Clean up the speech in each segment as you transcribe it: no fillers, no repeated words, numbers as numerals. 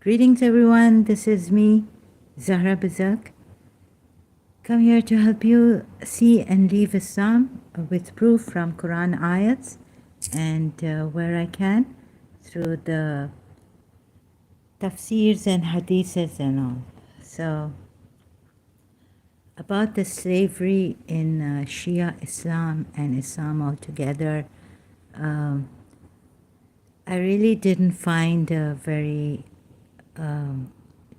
Greetings everyone, this is me, Zahra Bazak. Come here to help you see and leave Islam with proof from Quran ayats and where I can through the tafsirs and hadiths and all. So, about the slavery in Shia Islam and Islam altogether, um, I really didn't find a very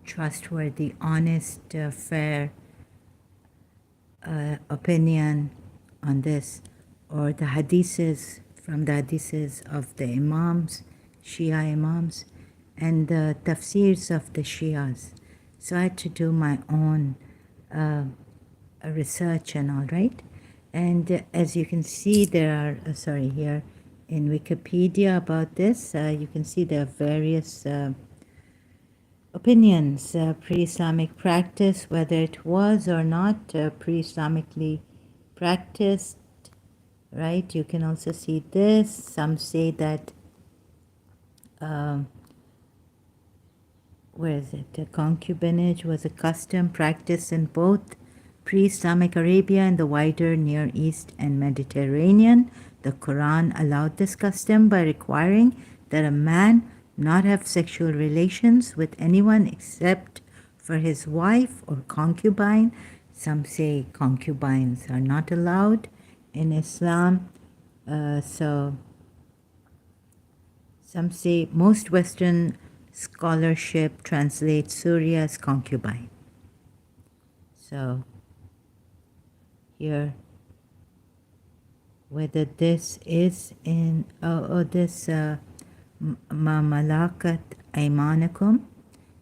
trustworthy, honest, fair opinion on this, or the hadiths from the hadiths of the Imams, Shia Imams, and the tafsirs of the Shias. So I had to do my own research and all, right? And as you can see, there are, sorry, here in Wikipedia about this, you can see there are various opinions, pre-Islamic practice, whether it was or not pre-Islamically practiced, right? You can also see this. Some say that, where is it? Concubinage was a custom practiced in both pre-Islamic Arabia and the wider Near East and Mediterranean. The Quran allowed this custom by requiring that a man not have sexual relations with anyone except for his wife or concubine. Some say concubines are not allowed in Islam. So some say most Western scholarship translates Surya as concubine. So here, whether this is in this Malakat Aymanakum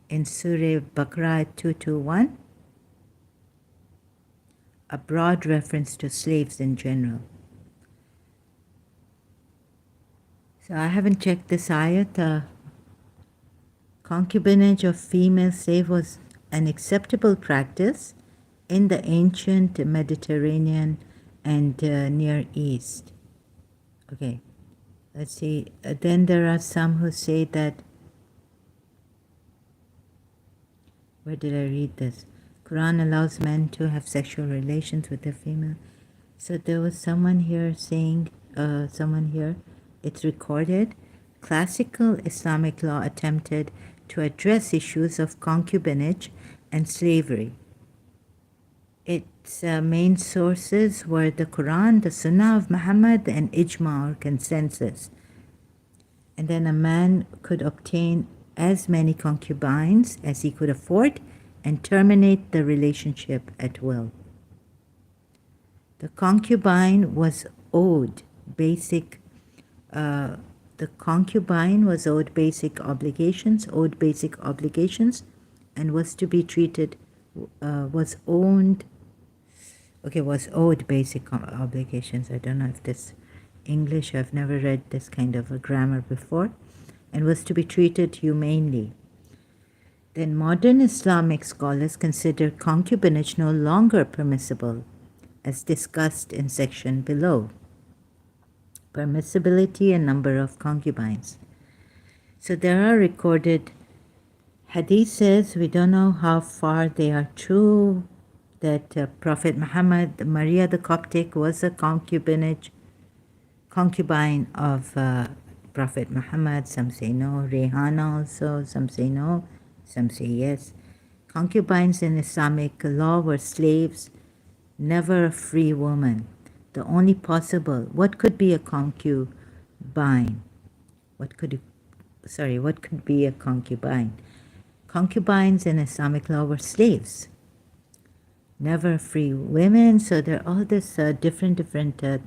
in Surah Baqarah 221, a broad reference to slaves in general. So I haven't checked this ayat. Concubinage of female slave was an acceptable practice in the ancient Mediterranean and Near East. Okay, let's see. Then there are some who say that, where did I read this? Quran allows men to have sexual relations with their female. So there was someone here saying, it's recorded, classical Islamic law attempted to address issues of concubinage and slavery. Its main sources were the Quran, the Sunnah of Muhammad, and Ijma, or consensus. And then a man could obtain as many concubines as he could afford and terminate the relationship at will. The concubine was owed basic obligations, and was to be treated, was owed basic obligations. I don't know if this English, I've never read this kind of a grammar before, and was to be treated humanely. Then modern Islamic scholars consider concubinage no longer permissible, as discussed in section below. Permissibility and number of concubines. So there are recorded hadiths, we don't know how far they are true, that Prophet Muhammad, Maria the Coptic, was a concubine of Prophet Muhammad. Some say no. Rehana also, some say no, some say yes. Concubines in Islamic law were slaves, never a free woman. The only possible, what could be a concubine? What could be a concubine? Concubines in Islamic law were slaves, never free women. So there are all this different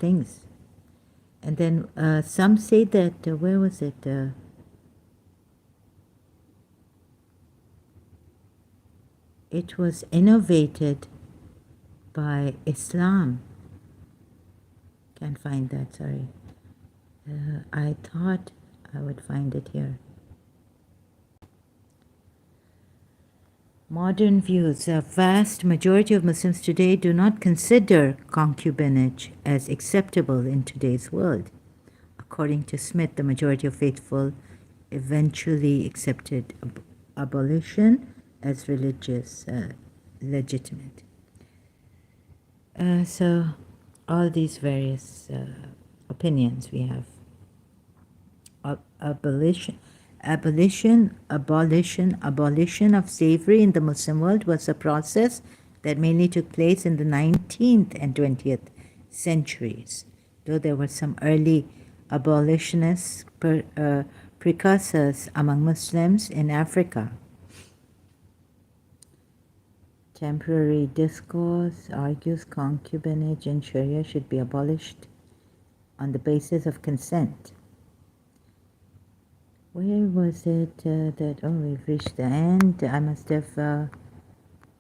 things. And then some say that, where was it? It was innovated by Islam. Can't find that, sorry. I thought I would find it here. Modern views. A vast majority of Muslims today do not consider concubinage as acceptable in today's world. According to Smith, the majority of faithful eventually accepted abolition as religious legitimate. So all these various opinions we have. Abolition of slavery in the Muslim world was a process that mainly took place in the 19th and 20th centuries, though there were some early abolitionists, precursors among Muslims in Africa. Temporary discourse argues concubinage in Sharia should be abolished on the basis of consent. Where was it that, oh, we've reached the end. I must have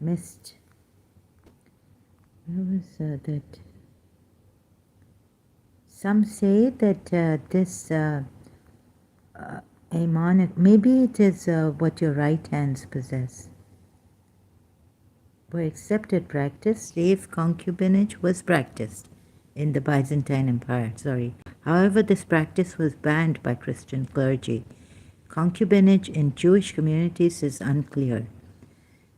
missed. Where was that? Some say that this Aimonic, maybe it is what your right hands possess. Where accepted practice, slave concubinage was practiced in the Byzantine Empire, However, this practice was banned by Christian clergy. Concubinage in Jewish communities is unclear.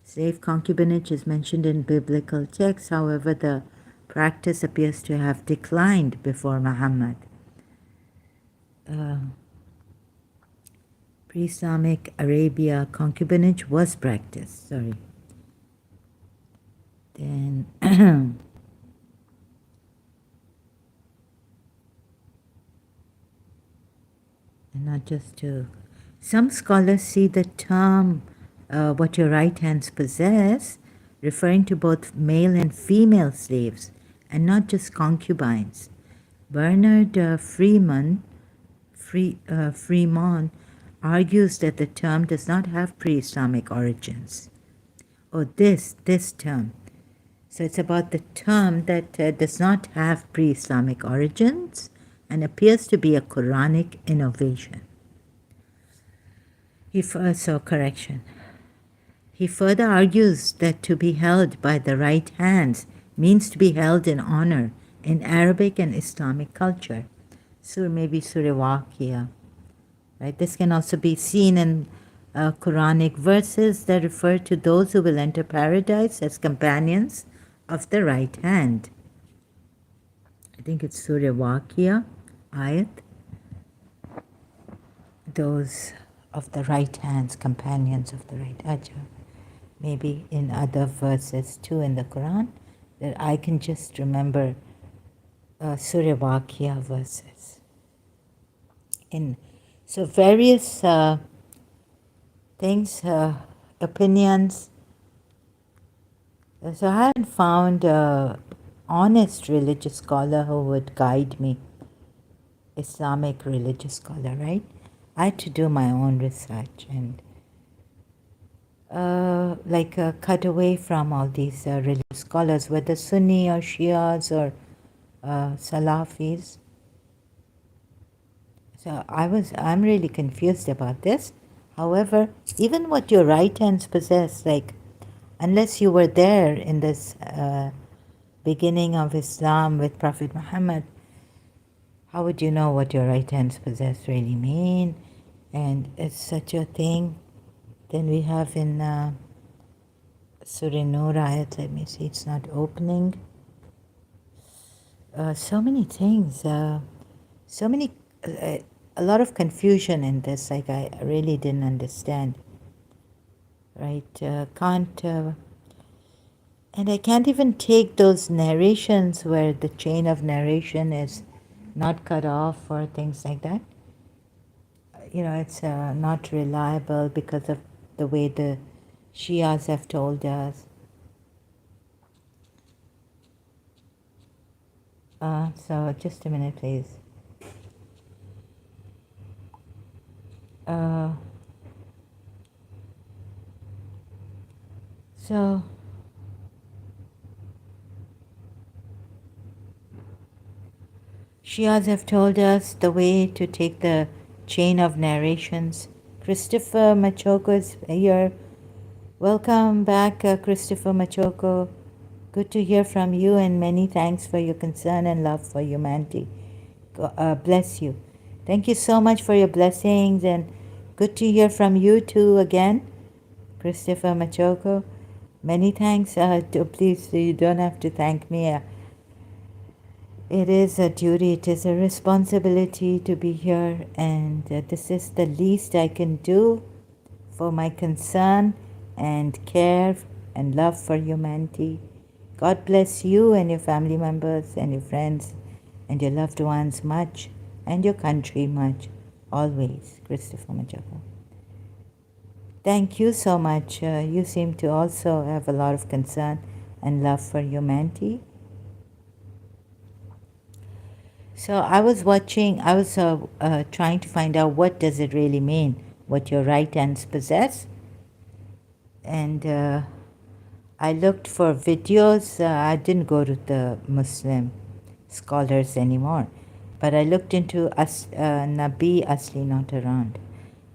Slave concubinage is mentioned in biblical texts, however, the practice appears to have declined before Muhammad. Pre-Islamic Arabia, concubinage was practiced, Then, and not just to... Some scholars see the term what your right hands possess referring to both male and female slaves and not just concubines. Bernard Fremont argues that the term does not have pre-Islamic origins. Oh, this term. So it's about the term that does not have pre-Islamic origins and appears to be a Quranic innovation. He further argues that to be held by the right hands means to be held in honor in Arabic and Islamic culture. Maybe Surah Waqia. Right? This can also be seen in Quranic verses that refer to those who will enter paradise as companions of the right hand. I think it's Surah Waqia, ayat. Those of the right hands, companions of the right hand. Maybe in other verses too in the Quran, that I can just remember Surah Waqia verses. So various things, opinions. So I hadn't found an honest religious scholar who would guide me. Islamic religious scholar, right? I had to do my own research and cut away from all these religious scholars, whether Sunni or Shias or Salafis. So I'm really confused about this. However, even what your right hands possess, unless you were there in this beginning of Islam with Prophet Muhammad, how would you know what your right hands possess really mean? And it's such a thing. Then we have in Surah Nur ayat, let me see, it's not opening. So many things, a lot of confusion in this, I really didn't understand. Right, and I can't even take those narrations where the chain of narration is not cut off or things like that. It's not reliable because of the way the Shias have told us. So just a minute, please. So Shias have told us the way to take the chain of narrations. Christopher Machoko is here. Welcome back, Christopher Machoko. Good to hear from you, and many thanks for your concern and love for humanity. Bless you. Thank you so much for your blessings, and good to hear from you too again. Christopher Machoko, many thanks. Please, you don't have to thank me. It is a duty, it is a responsibility to be here, and this is the least I can do for my concern and care and love for humanity. God bless you and your family members and your friends and your loved ones much, and your country much, always. Christopher Machoko. Thank you so much. You seem to also have a lot of concern and love for humanity. So I was trying to find out what does it really mean, what your right hands possess. And I looked for videos. I didn't go to the Muslim scholars anymore, but I looked into Nabi Asli, not around.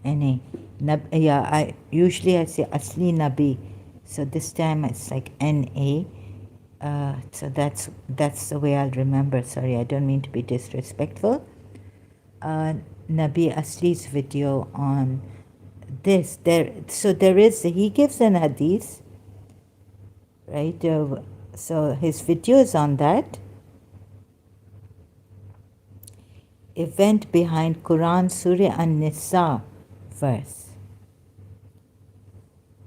I usually I say Asli Nabi, so this time it's like N-A. So that's the way I'll remember. Sorry, I don't mean to be disrespectful. Nabi Asli's video on this. He gives an hadith, right? So his video is on that. Event behind Quran Surah An-Nisa verse.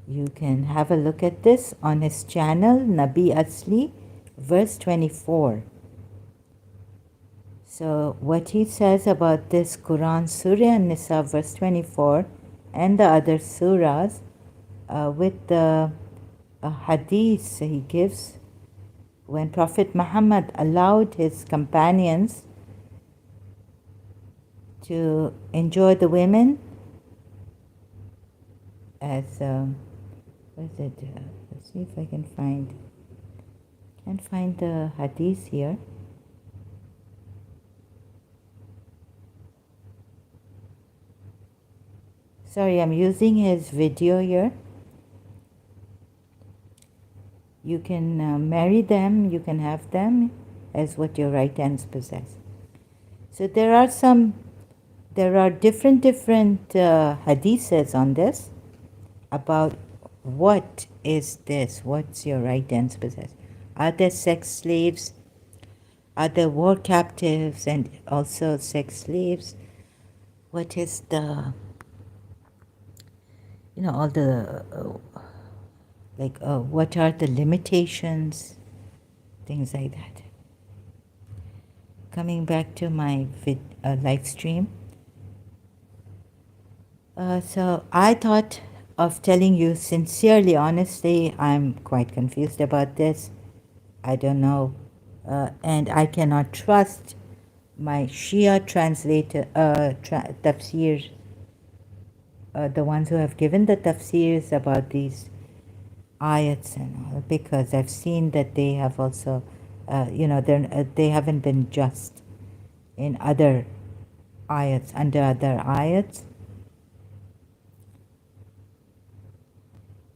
You can have a look at this on his channel, Nabi Asli, verse 24. So what he says about this Quran Surah An-Nisa verse 24 and the other surahs with the hadith he gives when Prophet Muhammad allowed his companions to enjoy the women as let's see if I can can't find the hadith here. Sorry, I'm using his video here. You can marry them, you can have them as what your right hands possess. So there are different hadiths on this about what is this, what's your right hands possess. Are there sex slaves? Are there war captives and also sex slaves? What is the, all the, what are the limitations? Things like that. Coming back to my live stream. So I thought of telling you sincerely, honestly, I'm quite confused about this. I don't know. And I cannot trust my Shia translator, tafsir, the ones who have given the tafsirs about these ayats and all, because I've seen that they have also, they haven't been just in other ayats, under other ayats.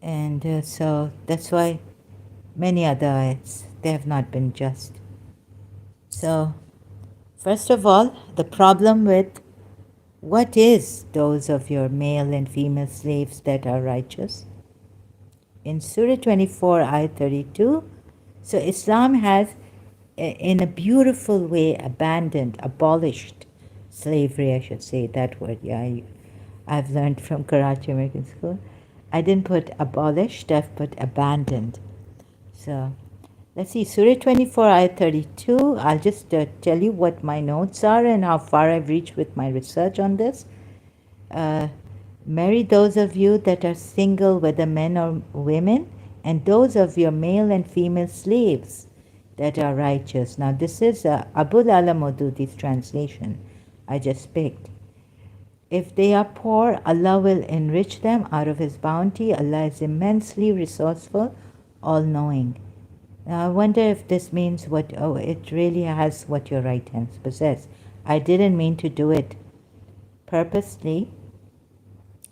And so that's why many other ayats, they have not been just. So, first of all, the problem with what is those of your male and female slaves that are righteous? In Surah 24, Ayat 32, so Islam has, in a beautiful way, abolished slavery, I should say that word. Yeah, I've learned from Karachi American School. I didn't put abolished, I've put abandoned. So, let's see, Surah 24, Ayat 32. I'll just tell you what my notes are and how far I've reached with my research on this. Marry those of you that are single, whether men or women, and those of your male and female slaves that are righteous. Now, this is Abul Ala Maududi's translation I just picked. If they are poor, Allah will enrich them out of His bounty. Allah is immensely resourceful, all-knowing. Now, I wonder if this means it really has what your right hands possess. I didn't mean to do it purposely.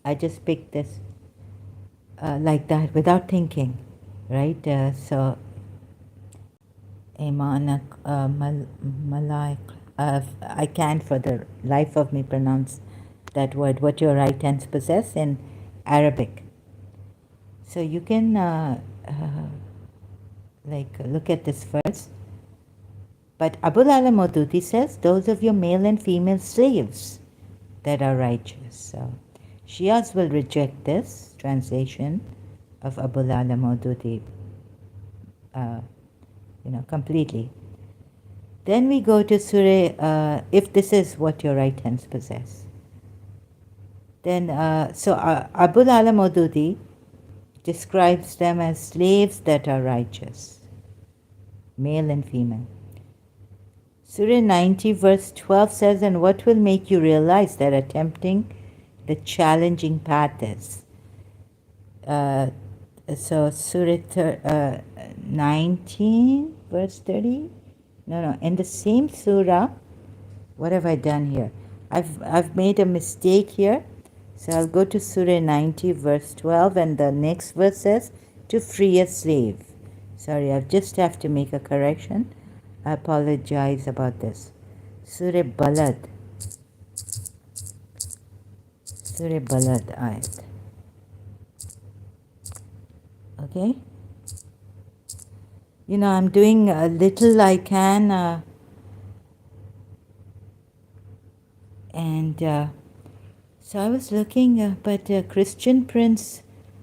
I just picked this like that without thinking, right? So, Imanak Malaik. I can't for the life of me pronounce that word, what your right hands possess in Arabic. So you can look at this verse. But Abul Ala Maududi says, those of your male and female slaves that are righteous. So Shias will reject this translation of Abul Ala Maududi, completely. Then we go to Surah, if this is what your right hands possess. Then, Abul Ala Maududi describes them as slaves that are righteous, male and female. Surah 90 verse 12 says, and what will make you realize that attempting the challenging path is? So Surah 19 verse 30? No, in the same surah, what have I done here? I've made a mistake here. So I'll go to Surah 90 verse 12, and the next verse says, to free a slave. Sorry, I just have to make a correction. I apologize about this. Surah Balad. Surah Balad ayat. Okay? I'm doing a little I can, so I was looking, but Christian Prince,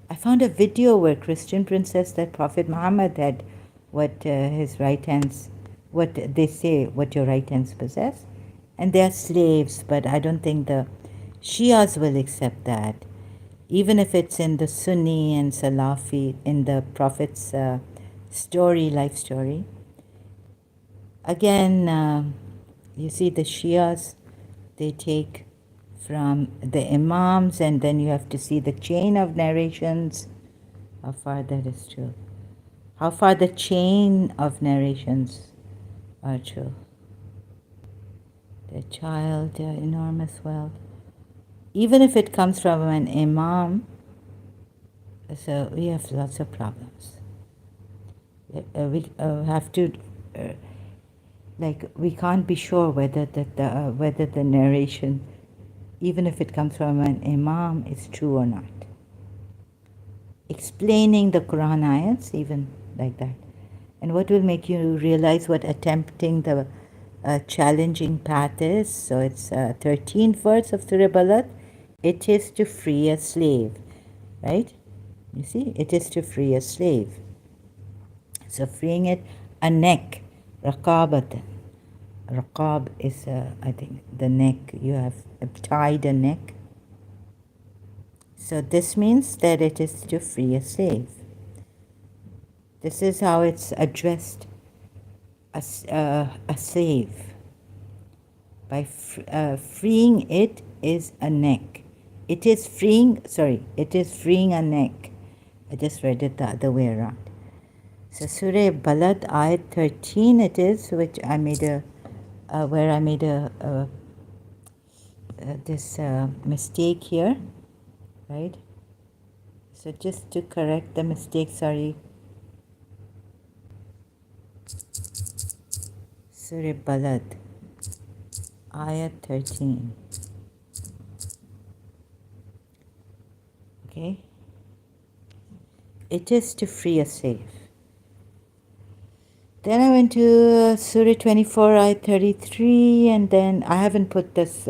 I found a video where Christian Prince says that Prophet Muhammad had what his right hands, what they say, what your right hands possess, and they are slaves, but I don't think the Shias will accept that, even if it's in the Sunni and Salafi, in the Prophet's life story. Again, you see the Shias, they take from the Imams, and then you have to see the chain of narrations, how far that is true, how far the chain of narrations are true. The child, enormous wealth. Even if it comes from an Imam, so we have lots of problems. We have to, we can't be sure whether the narration, even if it comes from an Imam, is true or not. Explaining the Quran ayats, even like that. And what will make you realize what attempting the challenging path is? So it's 13th verse of Surah Balad. It is to free a slave, right? You see, it is to free a slave. So freeing it, a neck, raqabatan. Raqab is, I think, the neck. You have tied a neck. So this means that it is to free a slave. This is how it's addressed, a slave. By freeing it is a neck. It is freeing a neck. I just read it the other way around. So Surah Balad ayat 13 it is, which I made this mistake here, right? So just to correct the mistake, sorry. Surah Balad, ayat 13. Okay? It is to free a slave. Then I went to Surah 24, ayat 33, and then I haven't put this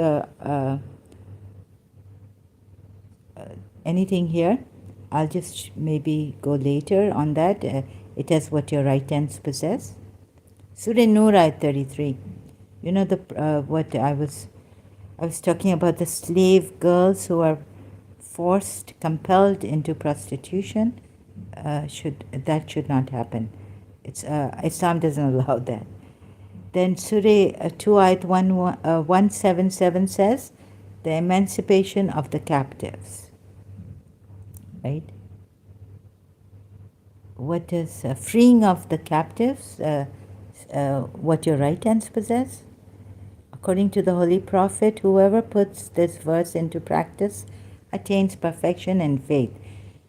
anything here. I'll just maybe go later on that. It has what your right hands possess. Surah Nur, ayat 33. You know what I was talking about, the slave girls who are compelled into prostitution. That should not happen. Islam doesn't allow that. Then Surah 2 ayat 177 says the emancipation of the captives. Right? What is freeing of the captives? What your right hands possess? According to the Holy Prophet, whoever puts this verse into practice attains perfection in faith.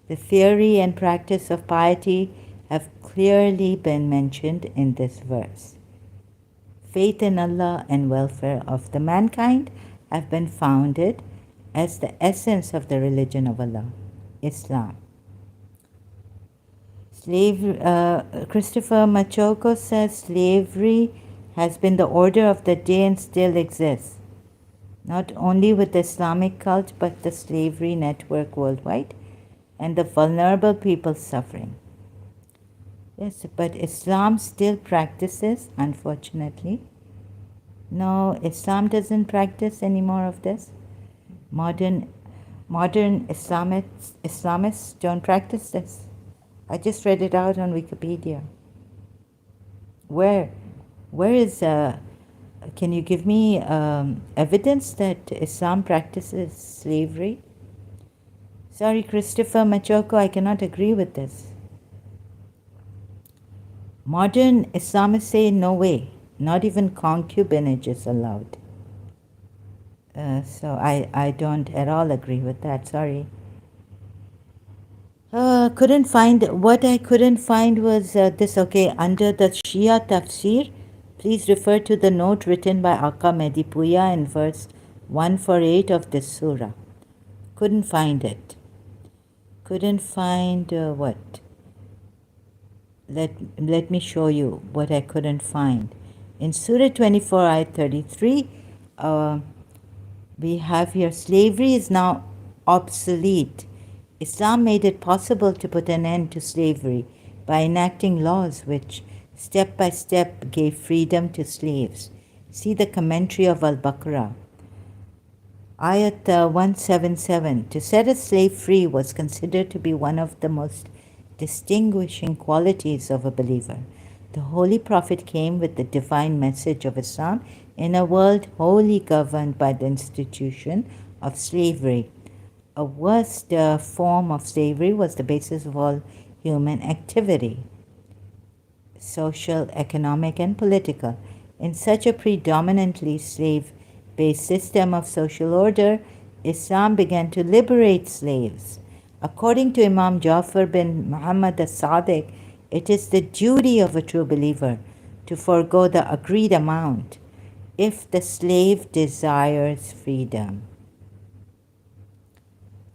The theory and practice of piety have clearly been mentioned in this verse. Faith in Allah and welfare of the mankind have been founded as the essence of the religion of Allah, Islam. Christopher Machoko says slavery has been the order of the day and still exists, not only with the Islamic cult but the slavery network worldwide and the vulnerable people suffering. Yes, but Islam still practices, unfortunately. No, Islam doesn't practice any more of this. Modern Islamists don't practice this. I just read it out on Wikipedia. Where is, can you give me evidence that Islam practices slavery? Sorry, Christopher Machoko, I cannot agree with this. Modern Islamists say no way, not even concubinage is allowed. So I don't at all agree with that, sorry. Couldn't find, what I couldn't find was this, okay, under the Shia tafsir, please refer to the note written by Aka Medipuya in verse 148 of this surah. Couldn't find it. Couldn't find what? Let me show you what I couldn't find. In Surah 24, ayat 33, we have here, slavery is now obsolete. Islam made it possible to put an end to slavery by enacting laws which, step by step, gave freedom to slaves. See the commentary of Al-Baqarah. Ayat 177, to set a slave free was considered to be one of the most distinguishing qualities of a believer. The Holy Prophet came with the divine message of Islam in a world wholly governed by the institution of slavery. A worst form of slavery was the basis of all human activity, social, economic, and political. In such a predominantly slave-based system of social order, Islam began to liberate slaves. According to Imam Jafar bin Muhammad as-Sadiq, it is the duty of a true believer to forego the agreed amount if the slave desires freedom.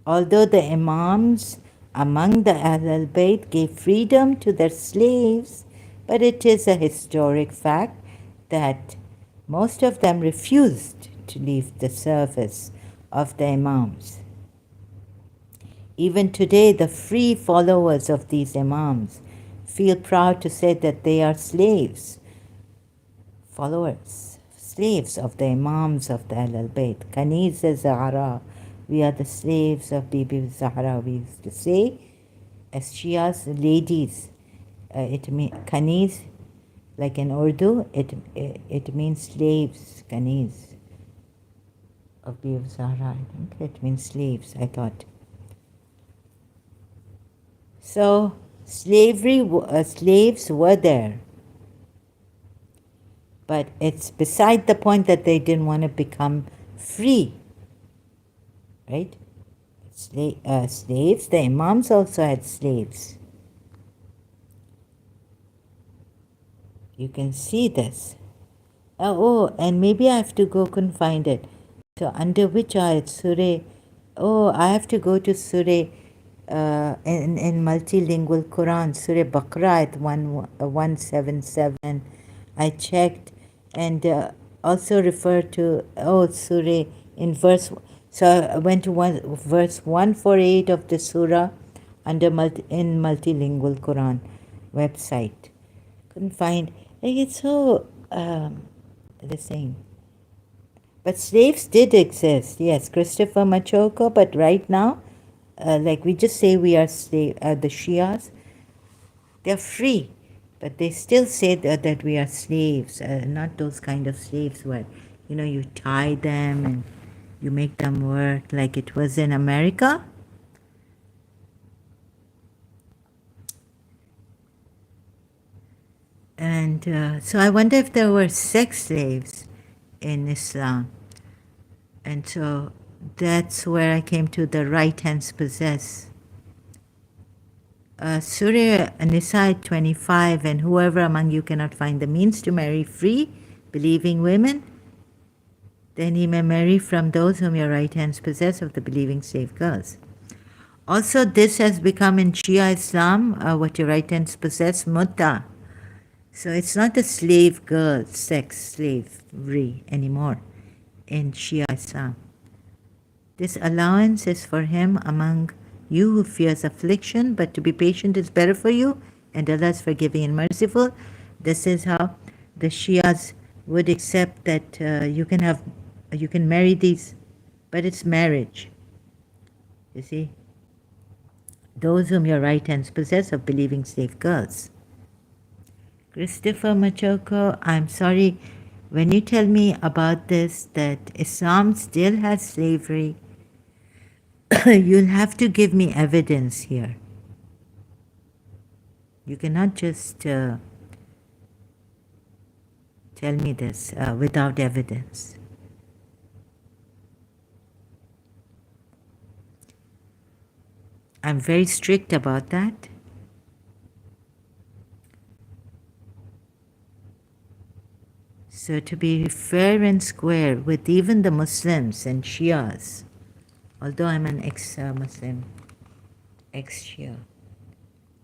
Although the Imams among the Ahlul Bayt gave freedom to their slaves, but it is a historic fact that most of them refused to leave the service of the Imams. Even today, the free followers of these Imams feel proud to say that they are slaves, slaves of the Imams of the Ahlul Bayt. Kaniz Zahra, we are the slaves of Bibi Zahra, we used to say. Ex-Shia's ladies, it means Kaniz, like in Urdu, it means slaves, Kaniz of Bibi Zahra. I think it means slaves, I thought. So slaves were there, but it's beside the point that they didn't want to become free, right? Slaves, the Imams also had slaves. You can see this. Oh, and maybe I have to go, couldn't find it. So under which ayat? Surah, I have to go to Surah, in multilingual Quran, Surah Baqarah at 177. I checked and also referred to, Surah in verse, so I went to verse 148 of the Surah under in multilingual Quran website. Couldn't find, it's so the same. But slaves did exist, yes, Christopher Machoko, but right now, like we just say we are the Shias, they're free, but they still say that we are slaves, not those kind of slaves where, you tie them and you make them work like it was in America. And so I wonder if there were sex slaves in Islam. And so that's where I came to the right hands possess. Surah Nisa 25, and whoever among you cannot find the means to marry free, believing women, then he may marry from those whom your right hands possess of the believing slave girls. Also, this has become in Shia Islam, what your right hands possess, mutta. So it's not a slave girl, sex slavery anymore in Shia Islam. This allowance is for him among you who fears affliction, but to be patient is better for you, and Allah is forgiving and merciful. This is how the Shias would accept that you can marry these, but it's marriage. You see, those whom your right hands possess of believing slave girls. Christopher Machoko, I'm sorry, when you tell me about this, that Islam still has slavery, you'll have to give me evidence here. You cannot just tell me this without evidence. I'm very strict about that. So to be fair and square with even the Muslims and Shias, although I'm an ex-Muslim, ex-Shia.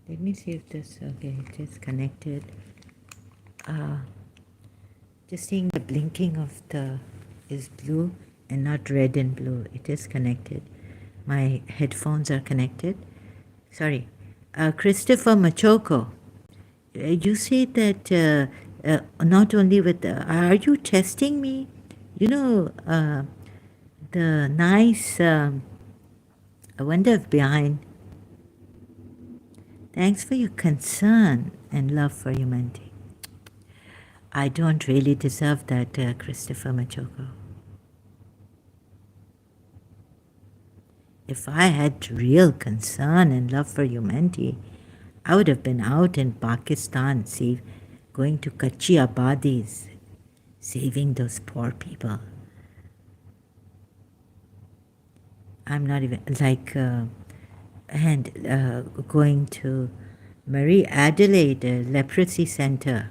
Let me see if this, okay, it is connected. Just seeing the blinking of the is blue and not red and blue. It is connected. My headphones are connected. Sorry. Christopher Machoko, you say that not only with, are you testing me? You know, the nice, I wonder if behind, thanks for your concern and love for humanity. I don't really deserve that, Christopher Machoko. If I had real concern and love for humanity, I would have been out in Pakistan, going to Kachi Abadis, saving those poor people. I'm not even like, going to Marie Adelaide Leprosy Center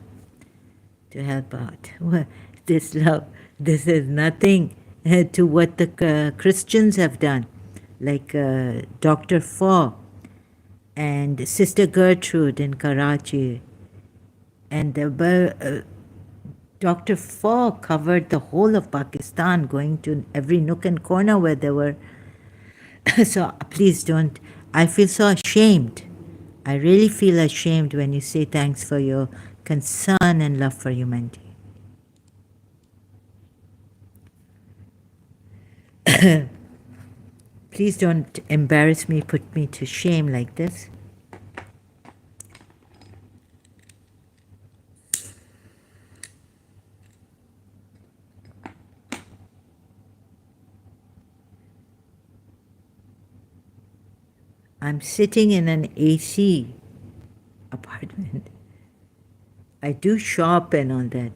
to help out. Well, this love, this is nothing to what the Christians have done, like Dr. Faw and Sister Gertrude in Karachi. And Dr. Faw covered the whole of Pakistan, going to every nook and corner where there were. So please don't. I feel so ashamed. I really feel ashamed when you say thanks for your concern and love for humanity. Please don't embarrass me, put me to shame like this. I'm sitting in an AC apartment. I do shop and all that.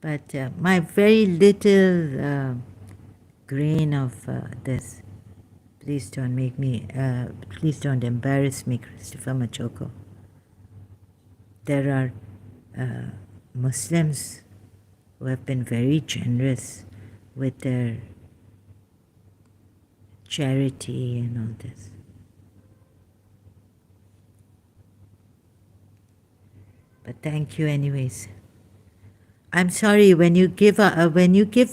But my very little grain of this, please don't make me, please don't embarrass me, Christopher Machoko. There are Muslims who have been very generous with their charity and all this. But thank you anyways. I'm sorry, when you give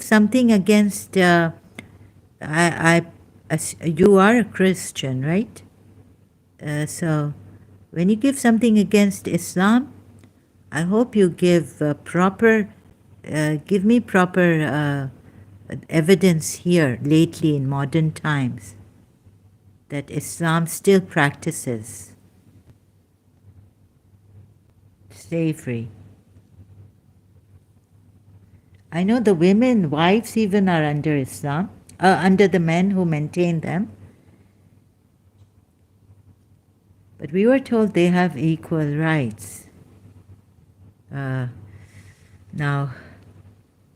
something against, you are a Christian, right? So when you give something against Islam, I hope you give give me proper evidence here lately in modern times that Islam still practices slavery. I know the women, wives even are under Islam, under the men who maintain them. But we were told they have equal rights. Now,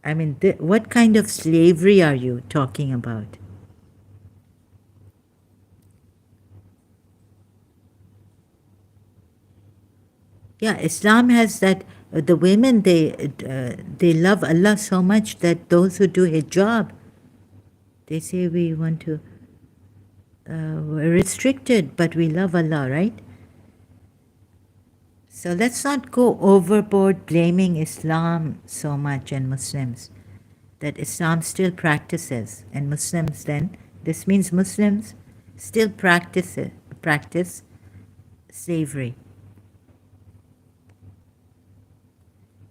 I mean, what kind of slavery are you talking about? Yeah, Islam has that. The women, they love Allah so much that those who do hijab, They say we want to, we're restricted, but we love Allah, right? So let's not go overboard blaming Islam so much and Muslims. That Islam still practices, and Muslims then, this means Muslims still practice slavery.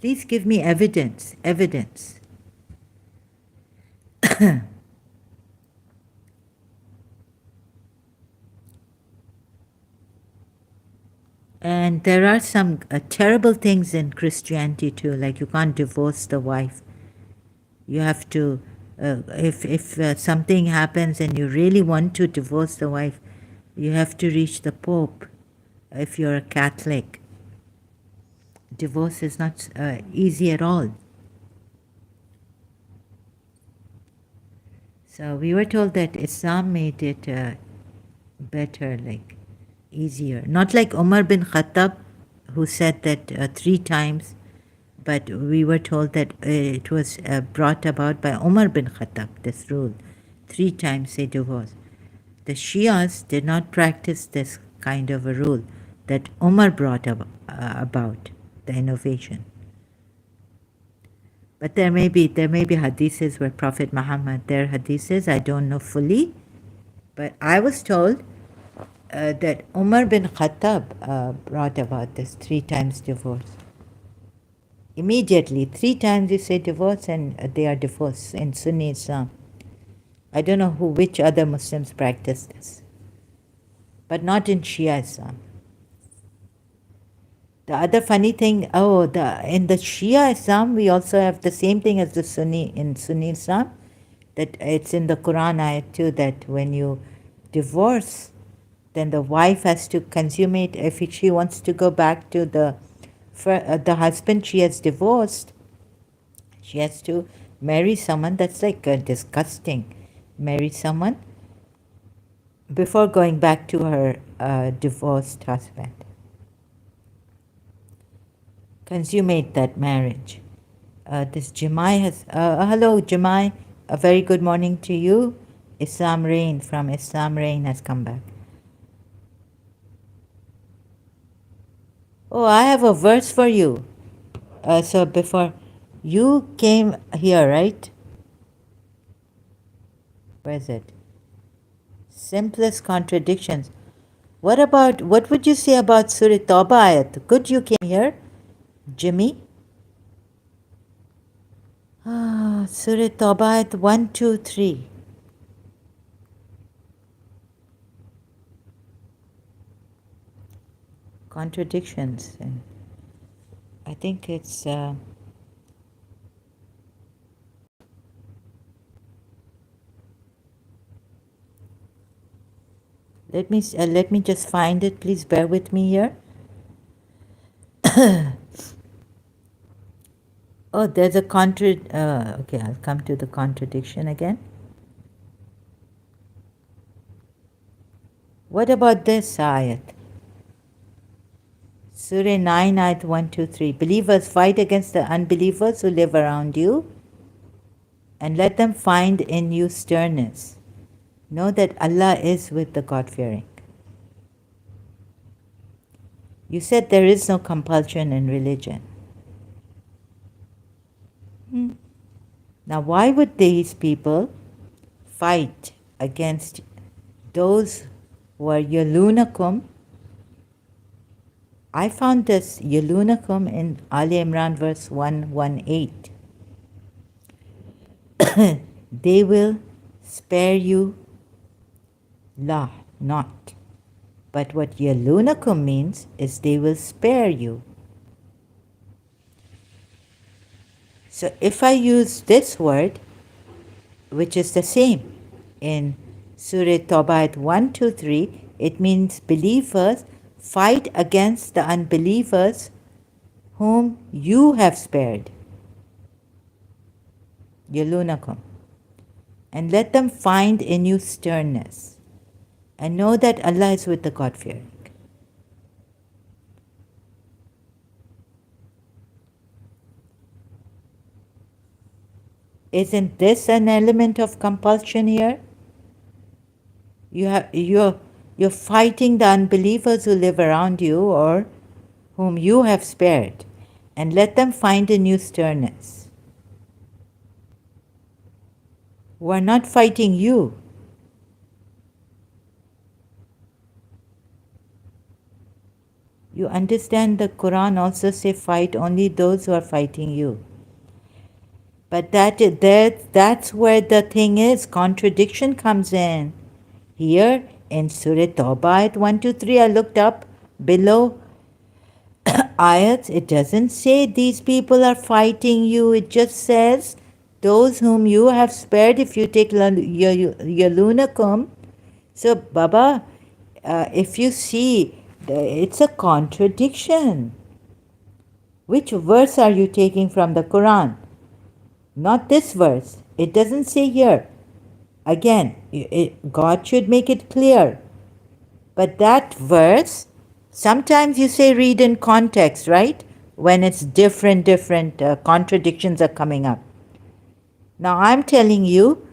Please give me evidence. And there are some terrible things in Christianity too, like you can't divorce the wife. You have to, if something happens and you really want to divorce the wife, you have to reach the Pope. If you're a Catholic, divorce is not easy at all. So we were told that Islam made it better, like easier. Not like Umar bin Khattab, who said that 3 times, but we were told that it was brought about by Umar bin Khattab, this rule. 3 times say divorce. The Shias did not practice this kind of a rule that Umar brought about, the innovation. But there may be hadiths where Prophet Muhammad, their hadiths, I don't know fully, but I was told that Umar bin Khattab brought about this 3 times divorce. Immediately, 3 times you say divorce and they are divorced in Sunni Islam. I don't know which other Muslims practice this, but not in Shia Islam. The other funny thing, in the Shia Islam, we also have the same thing as the Sunni in Sunni Islam, that it's in the Quran ayat too, that when you divorce, then the wife has to consummate, if she wants to go back to the husband she has divorced, she has to marry someone. That's like disgusting. Marry someone before going back to her divorced husband. Consummate that marriage. This Jamai has, hello Jamai, a very good morning to you. Islam Rain from Islam Rain has come back. Oh, I have a verse for you. So before, you came here, right? Where is it? Simplest contradictions. What would you say about Surah Tawbah ayat? Good you came here, Jimmy. Surah Tawbah ayat 1, 2, 3. Contradictions. And I think it's let me just find it. Please bear with me here. Oh, there's a okay, I'll come to the contradiction again. What about this ayat? Surah 9, ayat 1, 2, 3. Believers, fight against the unbelievers who live around you, and let them find in you sternness. Know that Allah is with the God-fearing. You said there is no compulsion in religion. Now, why would these people fight against those who are yalunakum? I found this yalunakum in Ali Imran verse 118. They will spare you not. But what yalunakum means is they will spare you. So if I use this word, which is the same in Surah Tawbah 1, 2, 3, it means believers fight against the unbelievers whom you have spared. Yalunakum. And let them find in you sternness. And know that Allah is with the God-fearing. Isn't this an element of compulsion here? You're fighting the unbelievers who live around you or whom you have spared, and let them find a new sternness. We're not fighting you. You understand the Quran also say fight only those who are fighting you. But that's where the thing is, contradiction comes in. Here in Surah Tawbah at 1 to 3, I looked up below ayats, it doesn't say these people are fighting you. It just says those whom you have spared if you take your lunacum. So, Baba, if you see, it's a contradiction. Which verse are you taking from the Quran? Not this verse. It doesn't say here. Again, God should make it clear. But that verse, sometimes you say read in context, right? When it's different contradictions are coming up. Now I'm telling you,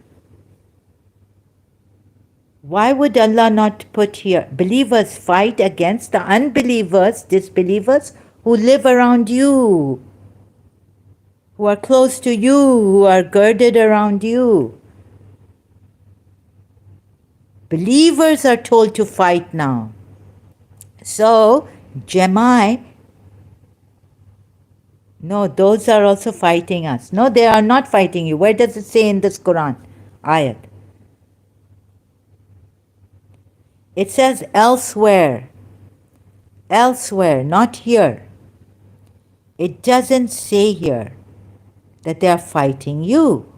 why would Allah not put here, believers fight against the unbelievers, disbelievers, who live around you, who are close to you, who are girded around you. Believers are told to fight now. So, Jemai, no, those are also fighting us. No, they are not fighting you. Where does it say in this Quran ayat? It says elsewhere. Elsewhere, not here. It doesn't say here that they are fighting you.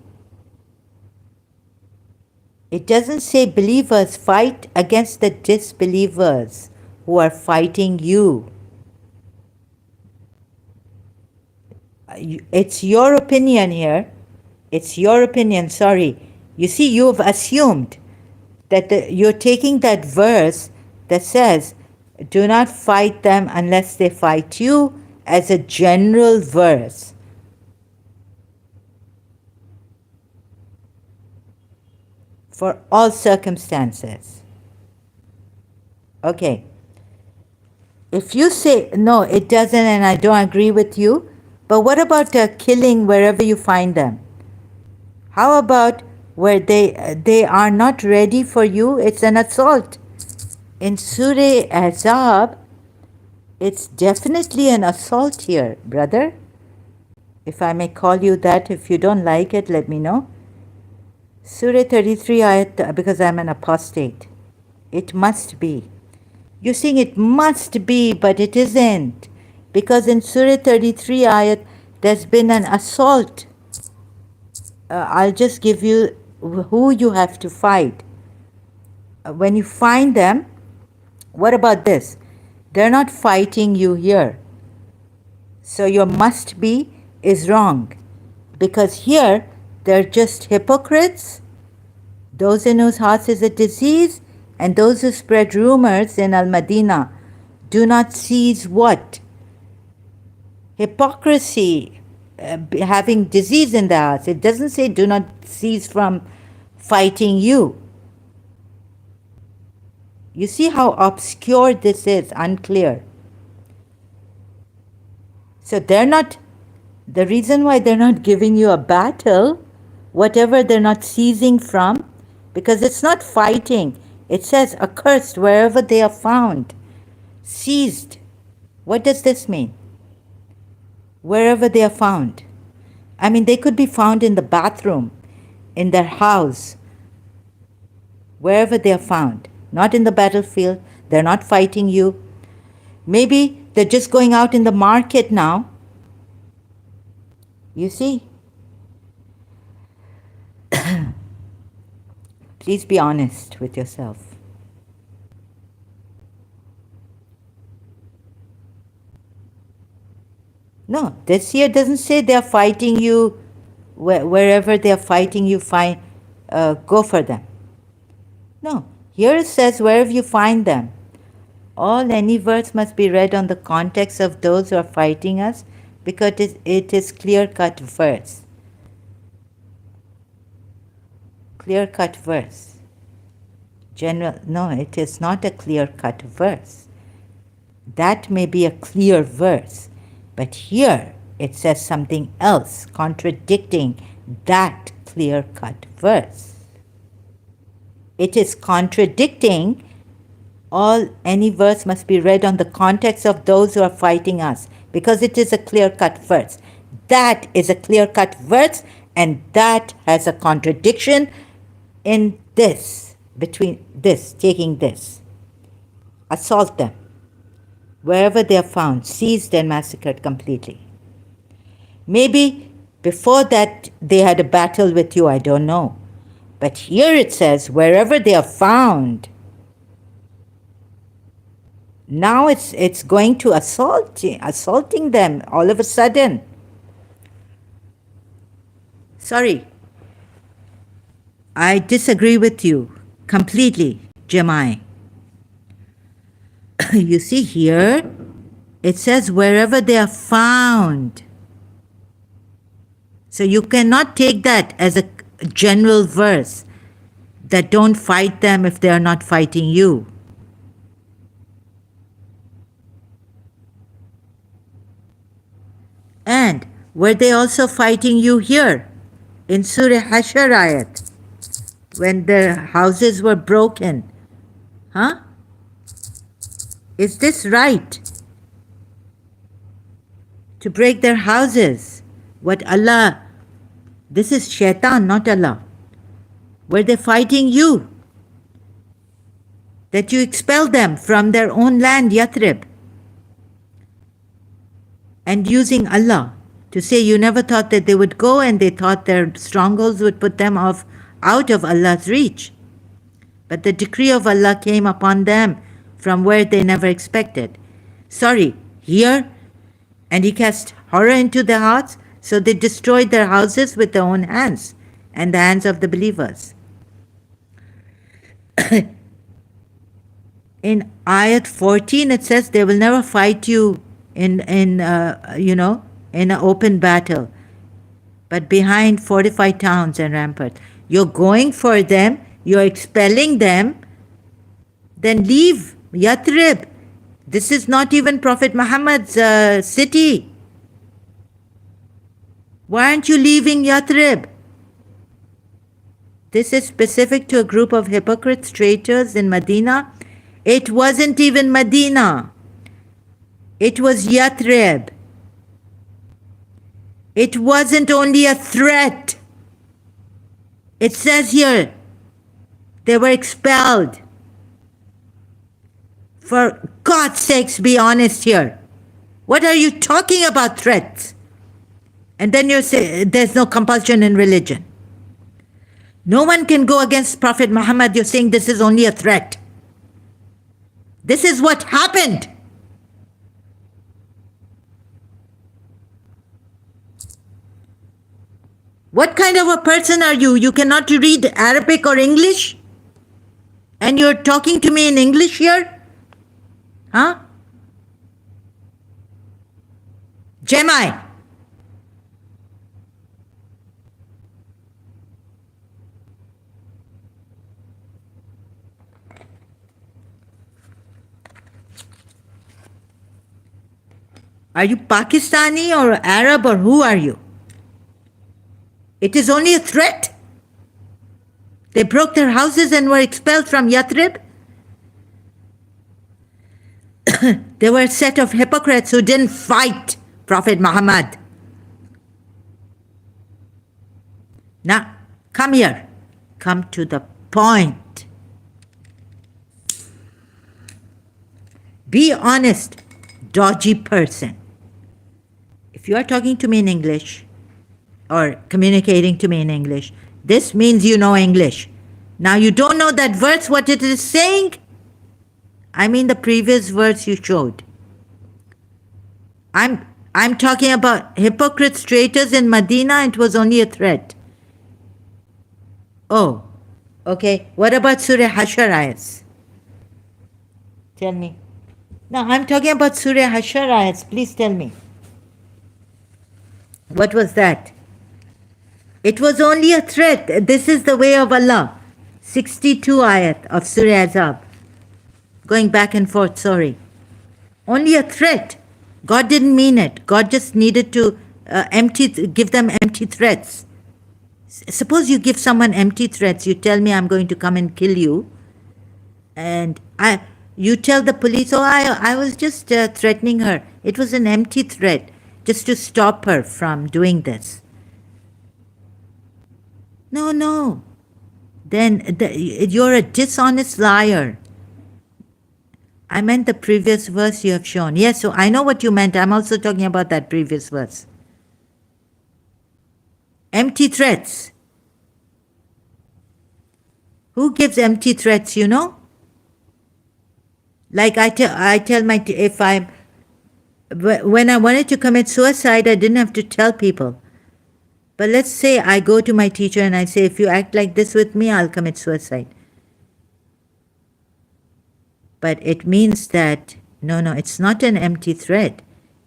It doesn't say believers fight against the disbelievers who are fighting you. It's your opinion here. It's your opinion, sorry. You see, you've assumed that you're taking that verse that says, do not fight them unless they fight you, as a general verse. For all circumstances. Okay. If you say, no, it doesn't and I don't agree with you, but what about killing wherever you find them? How about where they are not ready for you? It's an assault. In Surah Ahzab, it's definitely an assault here, brother. If I may call you that, if you don't like it, let me know. Surah 33 ayat, because I'm an apostate. It must be. You're saying it must be, but it isn't. Because in Surah 33 ayat, there's been an assault. I'll just give you who you have to fight. When you find them, what about this? They're not fighting you here. So your must be is wrong. Because here, they're just hypocrites, those in whose hearts is a disease, and those who spread rumors in Al-Madinah do not cease what? Hypocrisy, having disease in their hearts. It doesn't say do not cease from fighting you. You see how obscure this is, unclear. So they're not, the reason why they're not giving you a battle, whatever they're not ceasing from, because it's not fighting. It says accursed wherever they are found. Seized. What does this mean? Wherever they are found. I mean, they could be found in the bathroom, in their house, wherever they are found. Not in the battlefield. They're not fighting you. Maybe they're just going out in the market now. You see? Please be honest with yourself. No, this here doesn't say they're fighting you. Wherever they're fighting you, go for them. No, here it says wherever you find them. Any verse must be read on the context of those who are fighting us, because it is clear-cut verse. clear-cut verse. No, it is not a clear-cut verse. That may be a clear verse, but here it says something else, contradicting that clear-cut verse. It is contradicting any verse must be read on the context of those who are fighting us, because it is a clear-cut verse. That is a clear-cut verse, and that has a contradiction in this, between this, taking this. Assault them. Wherever they are found, seized and massacred completely. Maybe before that they had a battle with you, I don't know. But here it says, wherever they are found. Now it's going to assaulting them all of a sudden. Sorry. I disagree with you completely, Jemai. You see here, it says wherever they are found. So you cannot take that as a general verse that don't fight them if they are not fighting you. And were they also fighting you here in Surah Hashr ayat when their houses were broken? Huh? Is this right? To break their houses? What Allah? This is shaitan, not Allah. Were they fighting you? That you expelled them from their own land, Yathrib? And using Allah to say you never thought that they would go, and they thought their strongholds would put them out of Allah's reach. But the decree of Allah came upon them from where they never expected. Sorry, here, and He cast horror into their hearts, so they destroyed their houses with their own hands and the hands of the believers. In ayat 14 it says they will never fight you in an open battle, but behind fortified towns and ramparts. You're going for them, you're expelling them, then leave Yathrib. This is not even Prophet Muhammad's city. Why aren't you leaving Yathrib? This is specific to a group of hypocrites, traitors in Medina. It wasn't even Medina. It was Yathrib. It wasn't only a threat. It says here, they were expelled. For God's sakes, be honest here. What are you talking about, threats? And then you say there's no compulsion in religion. No one can go against Prophet Muhammad. You're saying this is only a threat. This is what happened. What kind of a person are you? You cannot read Arabic or English? And you're talking to me in English here? Huh? Jemai. Are you Pakistani or Arab, or who are you? It is only a threat. They broke their houses and were expelled from Yathrib. They were a set of hypocrites who didn't fight Prophet Muhammad. Now, come here. Come to the point. Be honest, dodgy person. If you are talking to me in English or communicating to me in English, this means you know English. Now you don't know that verse, what it is saying? I mean the previous verse you showed. I'm talking about hypocrites, traitors in Medina. It was only a threat. Oh, okay. What about Surah Hashr ayats? Tell me. No, I'm talking about Surah Hashr ayats. Please tell me. What was that? It was only a threat. This is the way of Allah. 62 ayat of Surah Azab. Going back and forth, sorry. Only a threat. God didn't mean it. God just needed to give them empty threats. Suppose you give someone empty threats. You tell me I'm going to come and kill you. And you tell the police, oh, I was just threatening her. It was an empty threat just to stop her from doing this. No. Then you're a dishonest liar. I meant the previous verse you have shown. Yes, so I know what you meant. I'm also talking about that previous verse. Empty threats. Who gives empty threats, you know? Like I tell when I wanted to commit suicide, I didn't have to tell people. But let's say I go to my teacher and I say, if you act like this with me, I'll commit suicide. But it means that, no, it's not an empty threat.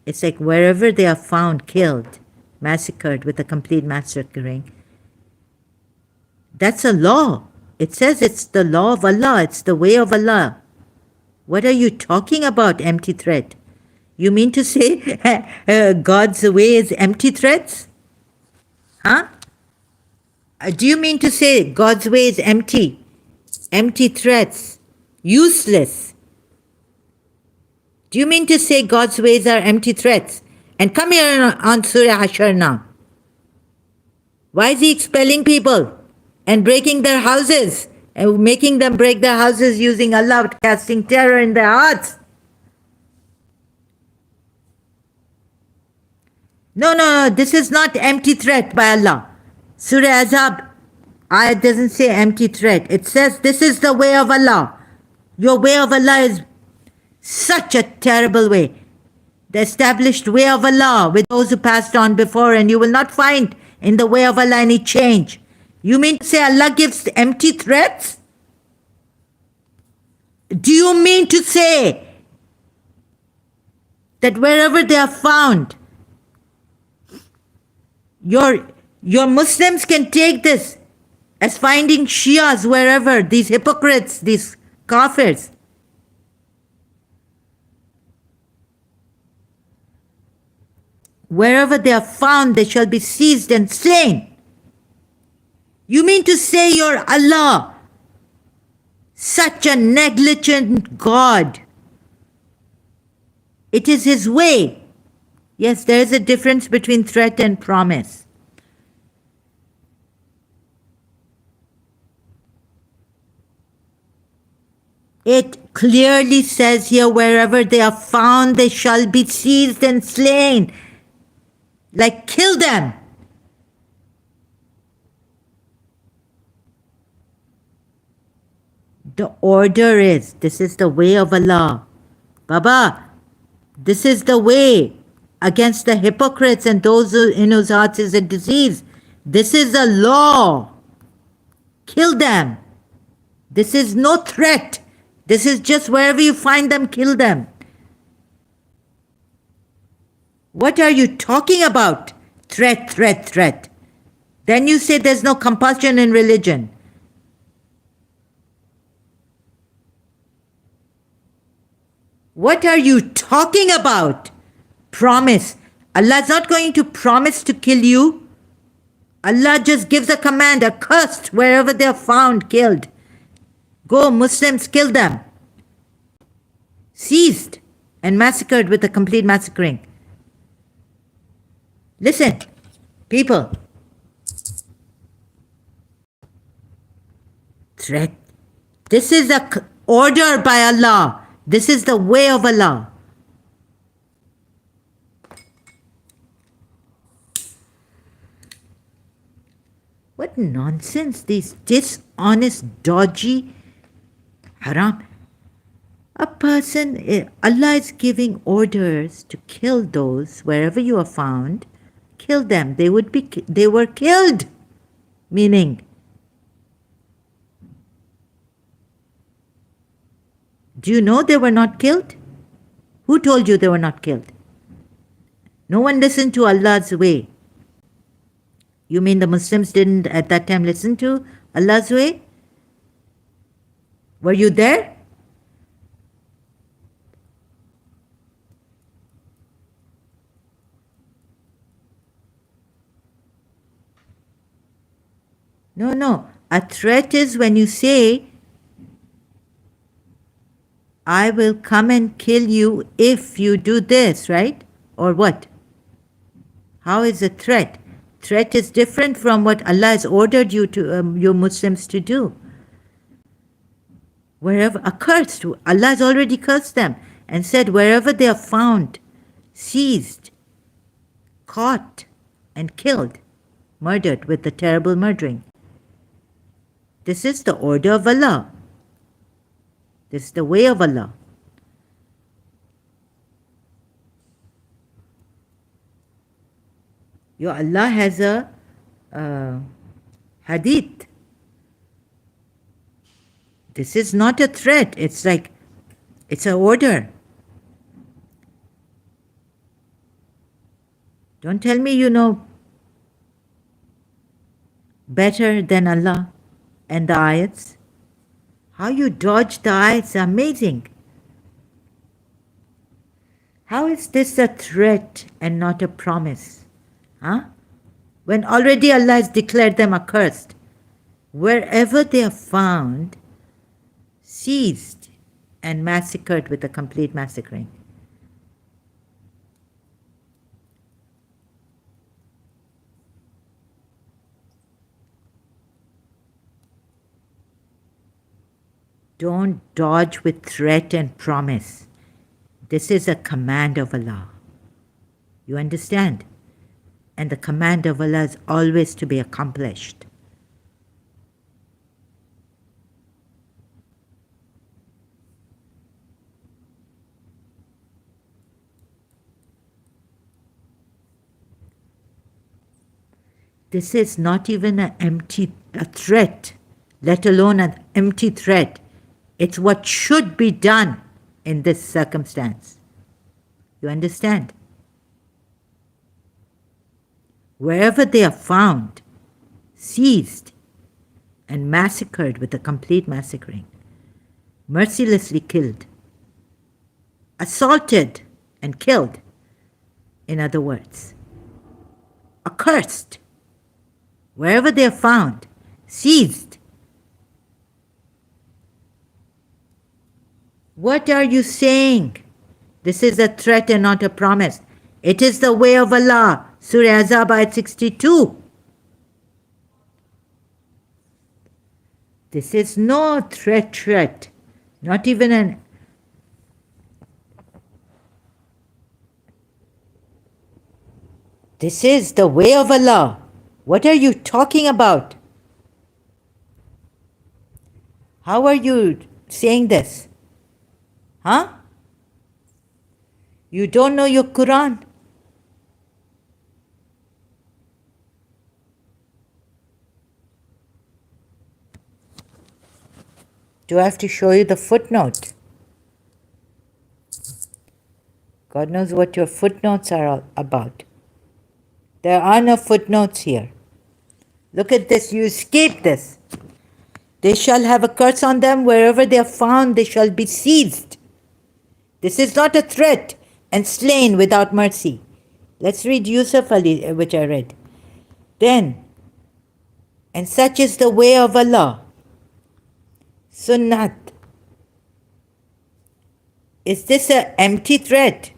It's like wherever they are found, killed, massacred with a complete massacring. That's a law. It says it's the law of Allah. It's the way of Allah. What are you talking about, empty threat? You mean to say God's way is empty threats? Huh? Do you mean to say God's way is empty? Empty threats? Useless? Do you mean to say God's ways are empty threats? And come here on Surah Hashar now. Why is he expelling people and breaking their houses? And making them break their houses using Allah, casting terror in their hearts. No, this is not empty threat by Allah. Surah Azab, it doesn't say empty threat. It says this is the way of Allah. Your way of Allah is such a terrible way. The established way of Allah with those who passed on before, and you will not find in the way of Allah any change. You mean to say Allah gives empty threats? Do you mean to say that wherever they are found, your Muslims can take this as finding Shias wherever, these hypocrites, these kafirs? Wherever they are found, they shall be seized and slain. You mean to say you're Allah, such a negligent God? It is His way. Yes, there is a difference between threat and promise. It clearly says here, wherever they are found, they shall be seized and slain. Like, kill them. The order is, this is the way of Allah. Baba, this is the way against the hypocrites and those in whose hearts is a disease. This is a law. Kill them. This is no threat. This is just wherever you find them, kill them. What are you talking about? Threat. Then you say there's no compulsion in religion. What are you talking about? Promise. Allah is not going to promise to kill you. Allah just gives a command, accursed wherever they are found, killed. Go, Muslims, kill them. Seized and massacred with a complete massacring. Listen, people. Threat. This is a order by Allah. This is the way of Allah. What nonsense, these dishonest, dodgy, haram. A person, Allah is giving orders to kill those wherever you are found. Kill them. They were killed. Meaning, do you know they were not killed? Who told you they were not killed? No one listened to Allah's way. You mean the Muslims didn't at that time listen to Allah's way? Were you there? No, no. A threat is when you say, I will come and kill you if you do this, right? Or what? How is a threat? Threat is different from what Allah has ordered you to, you Muslims to do. Wherever accursed, Allah has already cursed them and said, wherever they are found, seized, caught, and killed, murdered with the terrible murdering. This is the order of Allah. This is the way of Allah. Your Allah has a hadith. This is not a threat. It's like, it's an order. Don't tell me you know better than Allah and the ayats. How you dodge the ayats, amazing. How is this a threat and not a promise? Huh? When already Allah has declared them accursed. Wherever they are found, seized and massacred with a complete massacring. Don't dodge with threat and promise. This is a command of Allah. You understand? And the command of Allah is always to be accomplished. This is not even a threat, let alone an empty threat. It's what should be done in this circumstance. You understand? Wherever they are found, seized and massacred with a complete massacring, mercilessly killed, assaulted and killed, in other words, accursed, wherever they are found, seized. What are you saying? This is a threat and not a promise. It is the way of Allah. Surah Azab, ayat 62. This is no threat. Not even an... This is the way of Allah. What are you talking about? How are you saying this? Huh? You don't know your Quran. Do I have to show you the footnote? God knows what your footnotes are all about. There are no footnotes here. Look at this, you escape this. They shall have a curse on them, wherever they are found, they shall be seized. This is not a threat, and slain without mercy. Let's read Yusuf Ali, which I read. Then, and such is the way of Allah. Sunnat. Is this an empty threat?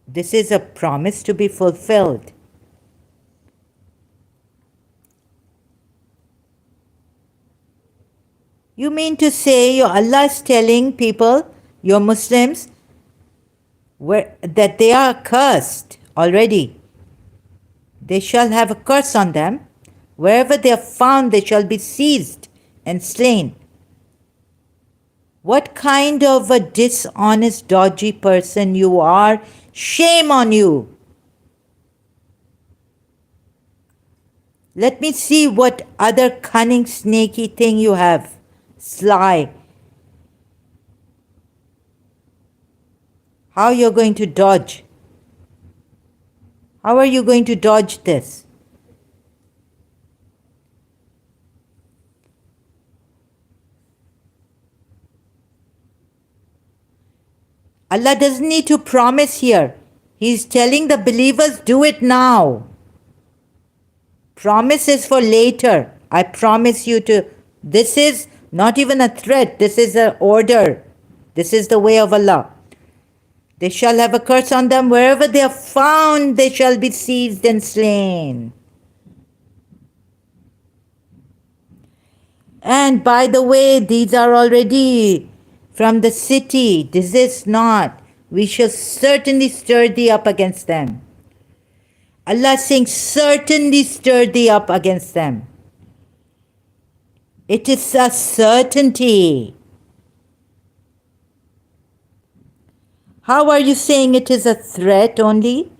This is a promise to be fulfilled. You mean to say your Allah is telling people, your Muslims, that they are cursed already. They shall have a curse on them. Wherever they are found, they shall be seized and slain. What kind of a dishonest, dodgy person you are. Shame on you. Let me see what other cunning, snaky thing you have. Sly. How you're going to dodge. How are you going to dodge this? Allah doesn't need to promise here. He's telling the believers, do it now. Promise is for later. I promise you to. This is not even a threat. This is an order. This is the way of Allah. They shall have a curse on them. Wherever they are found, they shall be seized and slain. And by the way, these are already from the city. Desist not. We shall certainly stir thee up against them. Allah is saying, certainly stir thee up against them. It is a certainty. How are you saying it is a threat only?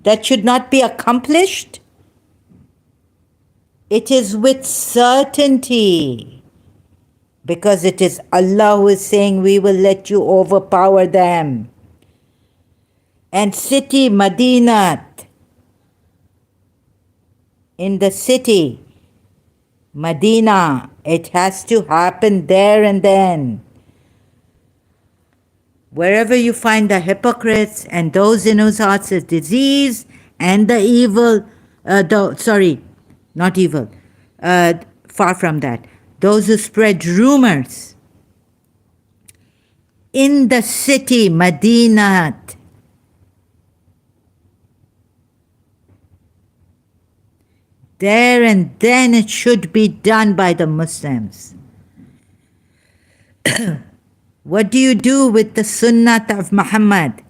That should not be accomplished? It is with certainty. Because it is Allah who is saying, we will let you overpower them. And city, Madinat. In the city, Medina, it has to happen there and then. Wherever you find the hypocrites and those in whose hearts is disease and the evil, not evil, far from that, those who spread rumors. In the city, Medina, there and then it should be done by the Muslims. What do you do with the Sunnah of Muhammad?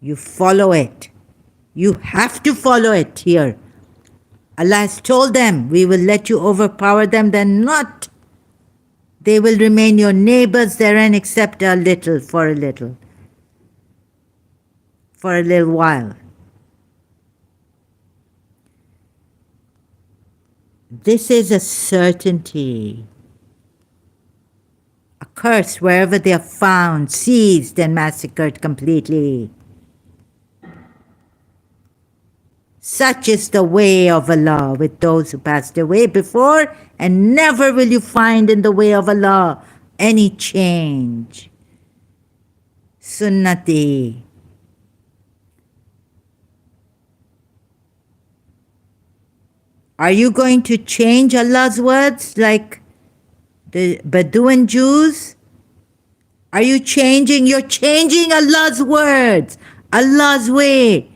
You follow it. You have to follow it here. Allah has told them, we will let you overpower them, then not. They will remain your neighbors therein except a little, for a little while. This is a certainty. A curse wherever they are found, seized and massacred completely. Such is the way of Allah with those who passed away before, and never will you find in the way of Allah any change. Sunnati. Are you going to change Allah's words like the Bedouin Jews? Are you changing? You're changing Allah's words, Allah's way.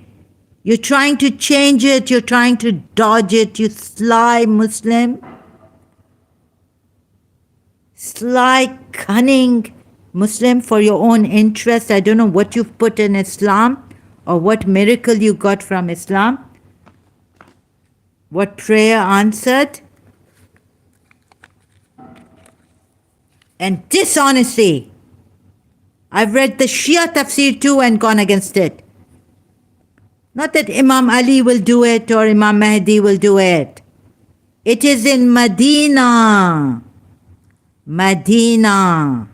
You're trying to change it. You're trying to dodge it. You sly Muslim. Sly, cunning Muslim for your own interest. I don't know what you've put in Islam or what miracle you got from Islam. What prayer answered? And dishonesty. I've read the Shia tafsir too and gone against it. Not that Imam Ali will do it or Imam Mahdi will do it. It is in Medina. Medina.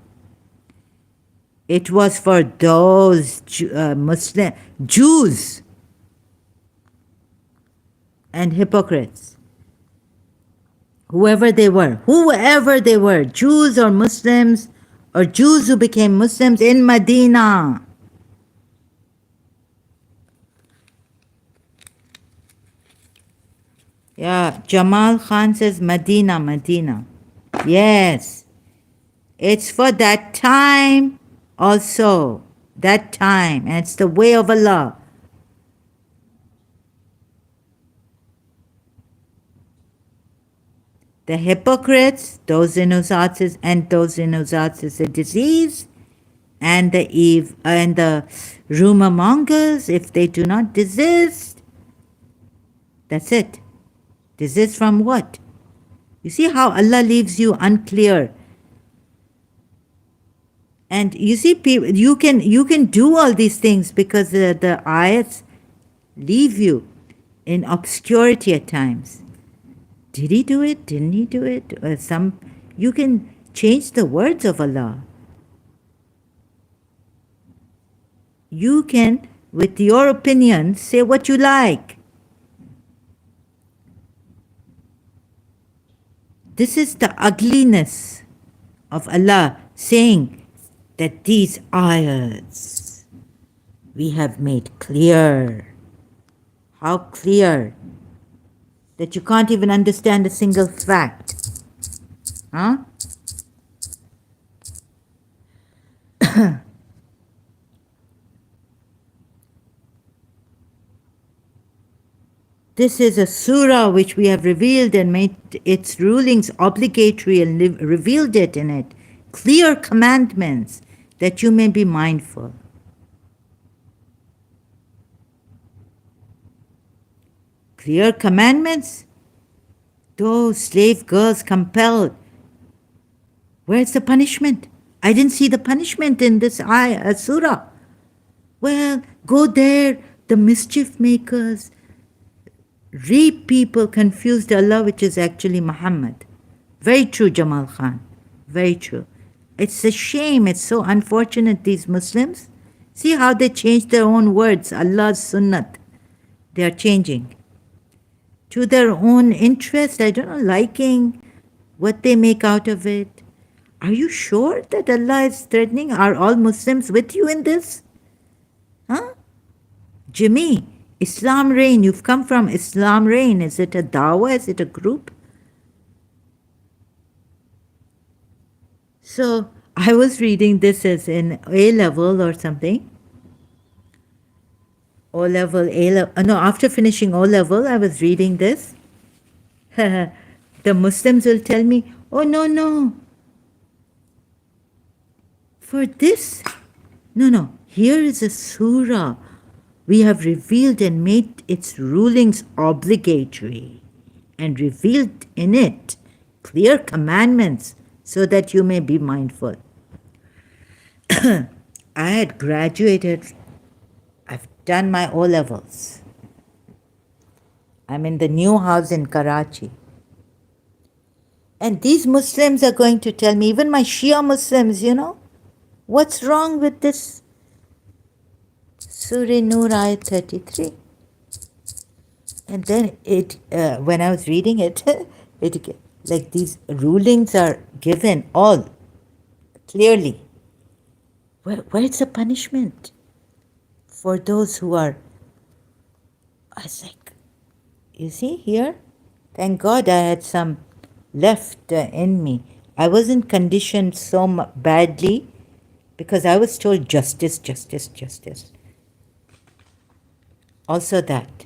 It was for those Muslim Jews and hypocrites. Whoever they were, Jews or Muslims, or Jews who became Muslims in Medina. Yeah, Jamal Khan says Medina, Medina. Yes. It's for that time also. That time. And it's the way of Allah. The hypocrites, those in whose hearts is, and those in whose hearts is a disease, and the rumor mongers, if they do not desist, that's it. Desist from what? You see how Allah leaves you unclear. And you see, people, you can do all these things because the ayats leave you in obscurity at times. Did he do it? Didn't he do it? You can change the words of Allah. You can, with your opinion, say what you like. This is the ugliness of Allah saying that these ayats we have made clear. How clear that you can't even understand a single fact. Huh? This is a surah which we have revealed and made its rulings obligatory and revealed it in it. Clear commandments that you may be mindful. Clear commandments? Those slave girls compelled. Where's the punishment? I didn't see the punishment in this surah. Well, go there, the mischief makers, rape people, confused Allah, which is actually Muhammad. Very true, Jamal Khan. Very true. It's a shame. It's so unfortunate, these Muslims. See how they change their own words, Allah's sunnat. They are changing. To their own interest, I don't know, liking what they make out of it. Are you sure that Allah is threatening? Are all Muslims with you in this? Huh? Jimmy, Islam Reign, you've come from Islam Reign. Is it a dawah? Is it a group? So I was reading this as in A level or something. O level, A level. No, after finishing O level, I was reading this. The Muslims will tell me, oh, no. For this, no. Here is a surah. We have revealed and made its rulings obligatory and revealed in it clear commandments so that you may be mindful. I had graduated. I've done my O levels. I'm in the new house in Karachi. And these Muslims are going to tell me, even my Shia Muslims, what's wrong with this Surah Nur Ayat 33? And then when I was reading it, like these rulings are given all clearly. Where's the punishment for those who are? I was like, you see here? Thank God I had some left in me. I wasn't conditioned so badly because I was told justice. Also that.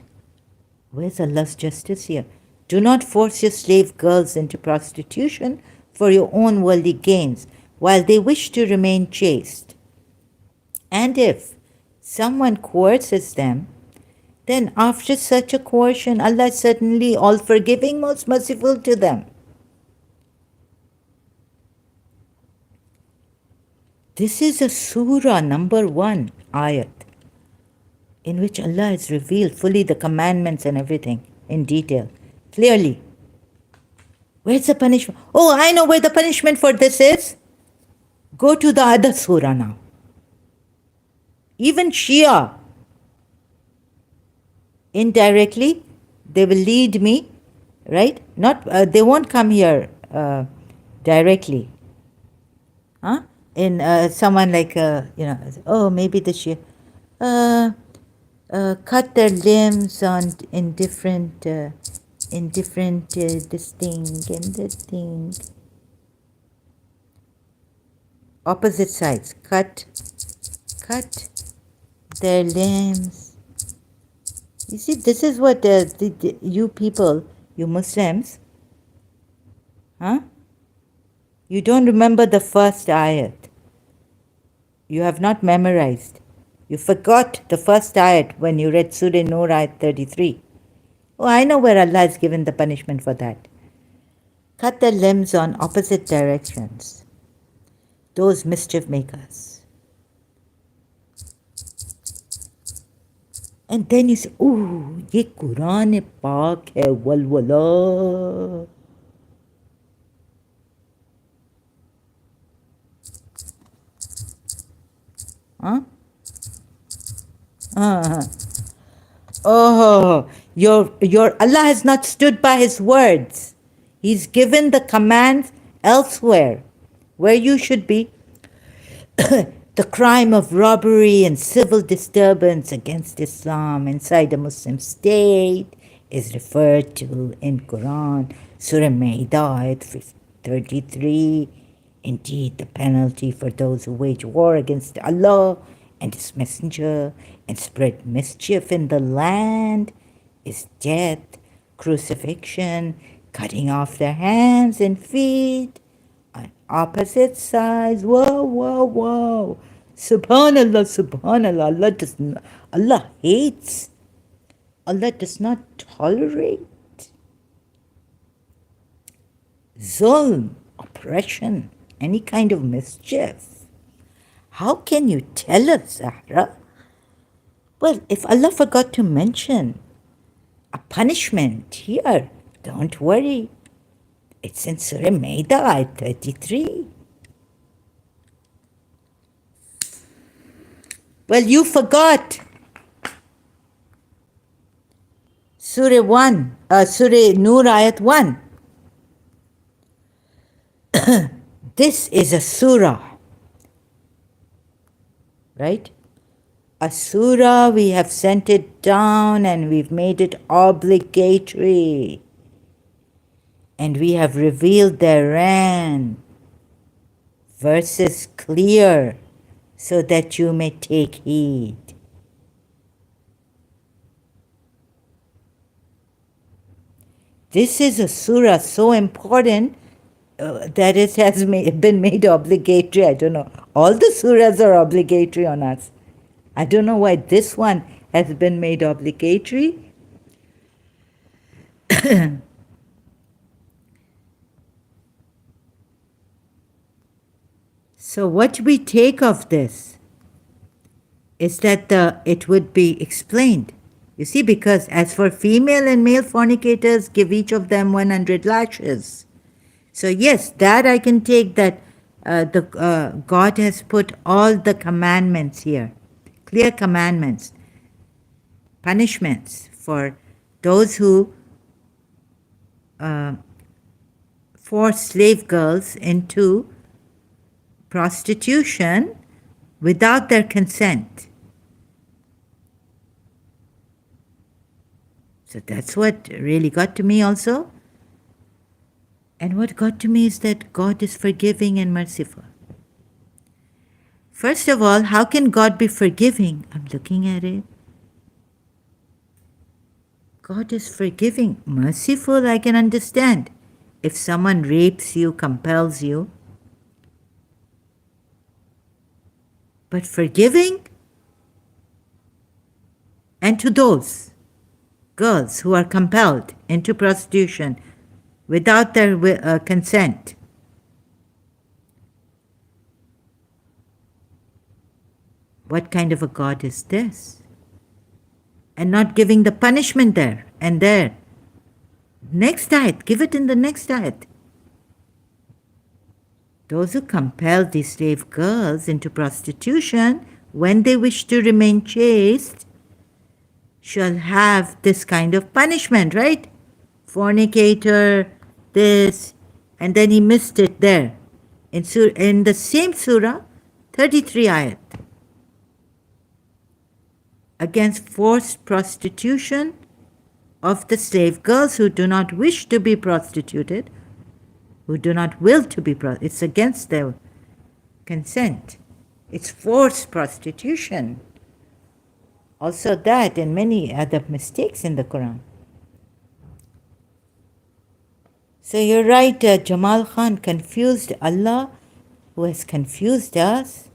Where's Allah's justice here? Do not force your slave girls into prostitution for your own worldly gains while they wish to remain chaste. And if someone coerces them, then after such a coercion, Allah is certainly all forgiving, most merciful to them. This is a surah number 1 ayat in which Allah has revealed fully the commandments and everything in detail, clearly. Where's the punishment? Oh, I know where the punishment for this is. Go to the other surah now. Even Shia, indirectly, they will lead me, right? They won't come here directly. Huh? In someone like, oh, maybe the Shia. Cut their limbs in different this thing and that thing. Opposite sides. Cut their limbs. You see, this is what you people, you Muslims, huh? You don't remember the first ayat. You have not memorized. You forgot the first ayat when you read Surah Nur ayat 33. Oh, I know where Allah has given the punishment for that. Cut their limbs on opposite directions. Those mischief makers. And then you say, oh, ye Quran Pak hai walwala. Huh? Uh, oh, your Allah has not stood by his words. He's given the commands elsewhere where you should be. The crime of robbery and civil disturbance against Islam inside a Muslim state is referred to in Quran, Surah Ma'idah, ayat 33. Indeed, the penalty for those who wage war against Allah and His Messenger and spread mischief in the land is death, crucifixion, cutting off their hands and feet on opposite sides. Whoa, whoa, whoa. Subhanallah, subhanallah. Allah hates. Allah does not tolerate zulm, oppression, any kind of mischief. How can you tell us, Zahra? Well, if Allah forgot to mention a punishment here, don't worry. It's in Surah Ma'idah, ayat 33. Well, you forgot. Surah Nur, ayat 1. This is a surah, right? A surah, we have sent it down and we've made it obligatory. And we have revealed therein verses clear so that you may take heed. This is a surah so important that it has been made obligatory. I don't know. All the surahs are obligatory on us. I don't know why this one has been made obligatory. So what we take of this is that it would be explained. You see, because as for female and male fornicators, give each of them 100 lashes. So yes, that I can take that God has put all the commandments here, clear commandments, punishments for those who force slave girls into prostitution without their consent. So that's what really got to me also. And what got to me is that God is forgiving and merciful. First of all, how can God be forgiving? I'm looking at it. God is forgiving. Merciful, I can understand. If someone rapes you, compels you. But forgiving? And to those girls who are compelled into prostitution without their consent. What kind of a God is this? And not giving the punishment there and there. Next ayat, give it in the next ayat. Those who compel these slave girls into prostitution when they wish to remain chaste shall have this kind of punishment, right? Fornicator, this, and then he missed it there. In the same surah, 33 ayat. Against forced prostitution of the slave girls who do not wish to be prostituted, who do not will to be prostituted. It's against their consent. It's forced prostitution. Also that and many other mistakes in the Quran. So you're right, Jamal Khan confused Allah, who has confused us.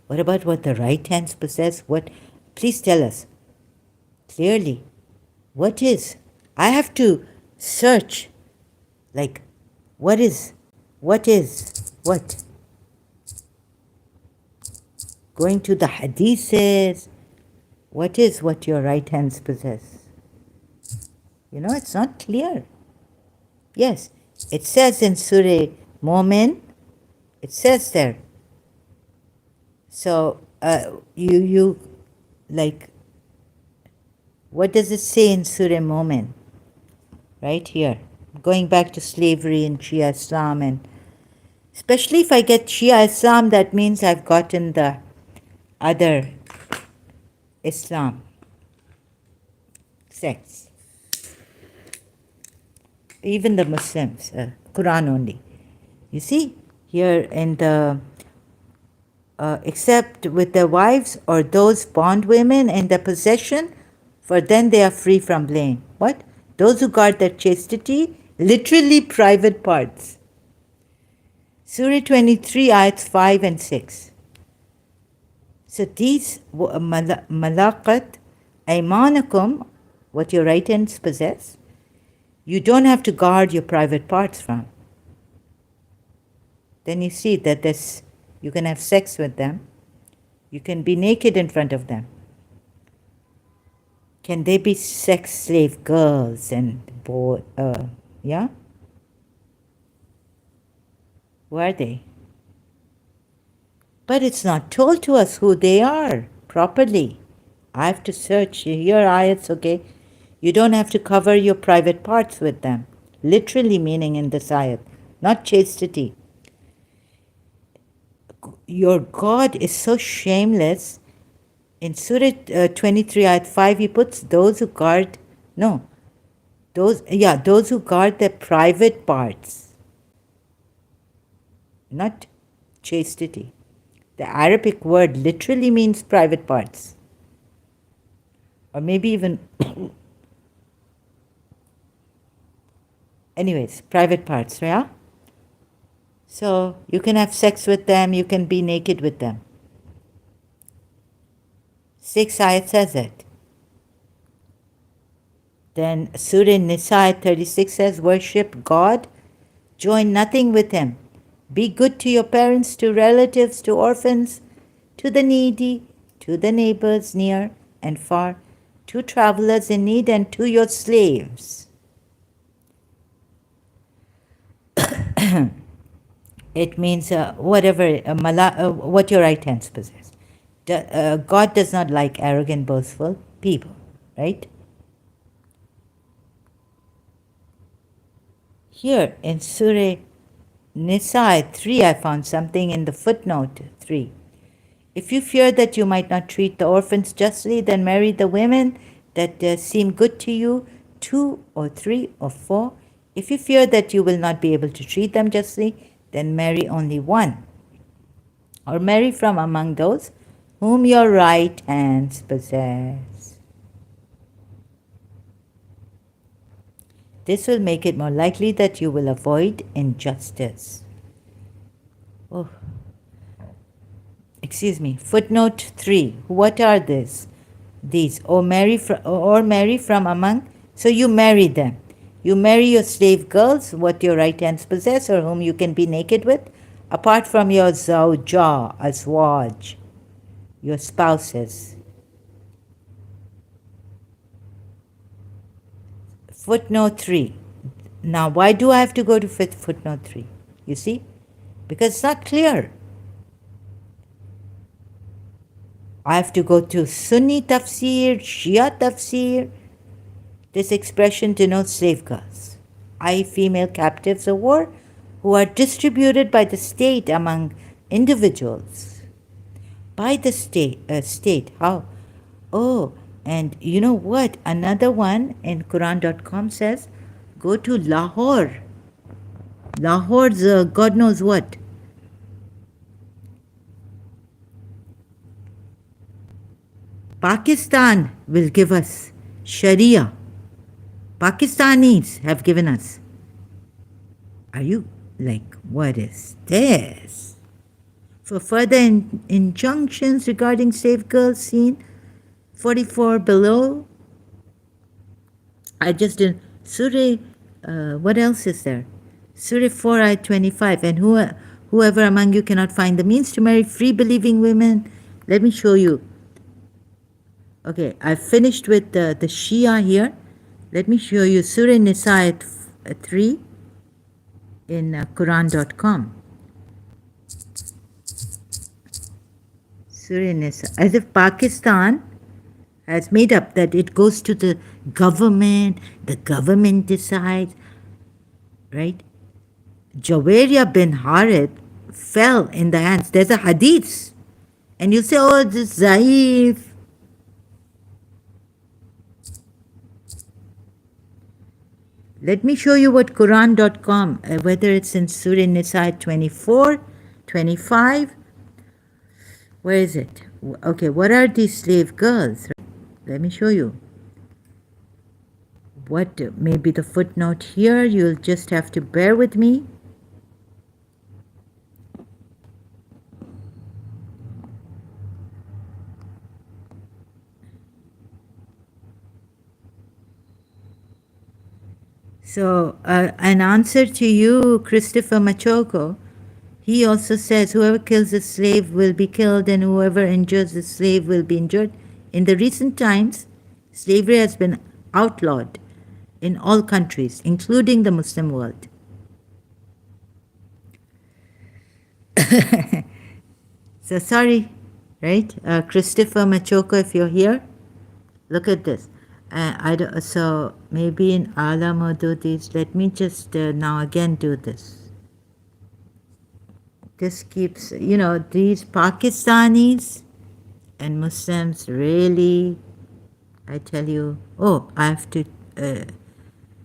What about what the right hands possess? What? Please tell us clearly. What is? I have to search. Like, what is? What? Going to the hadiths. What is what your right hands possess? You know, it's not clear. Yes, it says in Surah Mu'min, it says there. So, you like What does it say in Surah Momin? Right here. Going back to slavery in Shia Islam, and especially if I get Shia Islam, that means I've gotten the other Islam sects. Even the Muslims, Quran only. You see, here in the except with their wives or those bondwomen in their possession, for then they are free from blame. What? Those who guard their chastity, literally private parts. Surah 23, ayats 5 and 6. So these malaqat aymanakum, what your right hands possess, you don't have to guard your private parts from. Then you see that you can have sex with them. You can be naked in front of them. Can they be sex slave girls and boys? Yeah? Who are they? But it's not told to us who they are properly. I have to search. Here ayats, okay? You don't have to cover your private parts with them. Literally meaning in this ayat, not chastity. Your God is so shameless. In Surah 23 ayat 5, he puts those who guard, those who guard their private parts, not chastity. The Arabic word literally means private parts. Or maybe even, anyways, private parts, yeah? So you can have sex with them, you can be naked with them. 6 ayat says it. Then Surah Nisa 36 says, worship God, join nothing with him. Be good to your parents, to relatives, to orphans, to the needy, to the neighbors near and far, to travelers in need, and to your slaves. It means what your right hands possess. God does not like arrogant, boastful people, right? Here in Surah Nisa 3, I found something in the footnote 3. If you fear that you might not treat the orphans justly, then marry the women that seem good to you, 2 or 3 or 4. If you fear that you will not be able to treat them justly, then marry only one. Or marry from among those whom your right hands possess. This will make it more likely that you will avoid injustice. Oh. Excuse me. Footnote 3. What are these? Or marry from among. So you marry them. You marry your slave girls, what your right hands possess, or whom you can be naked with, apart from your zawja, azwaj, your spouses. Footnote 3. Now, why do I have to go to footnote 3? You see? Because it's not clear. I have to go to Sunni tafsir, Shia tafsir. This expression denotes slave girls, i.e. female captives of war, who are distributed by the state among individuals. By the state, how? Oh, and you know what? Another one in Quran.com says, go to Lahore. Lahore's God knows what. Pakistan will give us Sharia. Pakistanis have given us. Are you like, what is this? For further injunctions regarding slave girls, seen 44 below. I just did Surah, what else is there? Surah 4, ayat 25. And whoever among you cannot find the means to marry free believing women, let me show you. Okay, I've finished with the Shia here. Let me show you Surah Nisa 3 in Quran.com. Surah Nisa. As if Pakistan has made up that it goes to the government decides, right? Jawaria bin Harith fell in the hands. There's a hadith. And you say, oh, this Zaif. Let me show you what Quran.com, whether it's in Surah Nisa 24, 25. Where is it? Okay, what are these slave girls? Let me show you. What, maybe the footnote here, you'll just have to bear with me. So, an answer to you, Christopher Machoko, he also says, whoever kills a slave will be killed and whoever injures a slave will be injured. In the recent times, slavery has been outlawed in all countries, including the Muslim world. So sorry, right? Christopher Machoko, if you're here, look at this. So maybe in Alam or do this. Let me just now again do this. This keeps, these Pakistanis and Muslims really, I tell you, oh, I have to,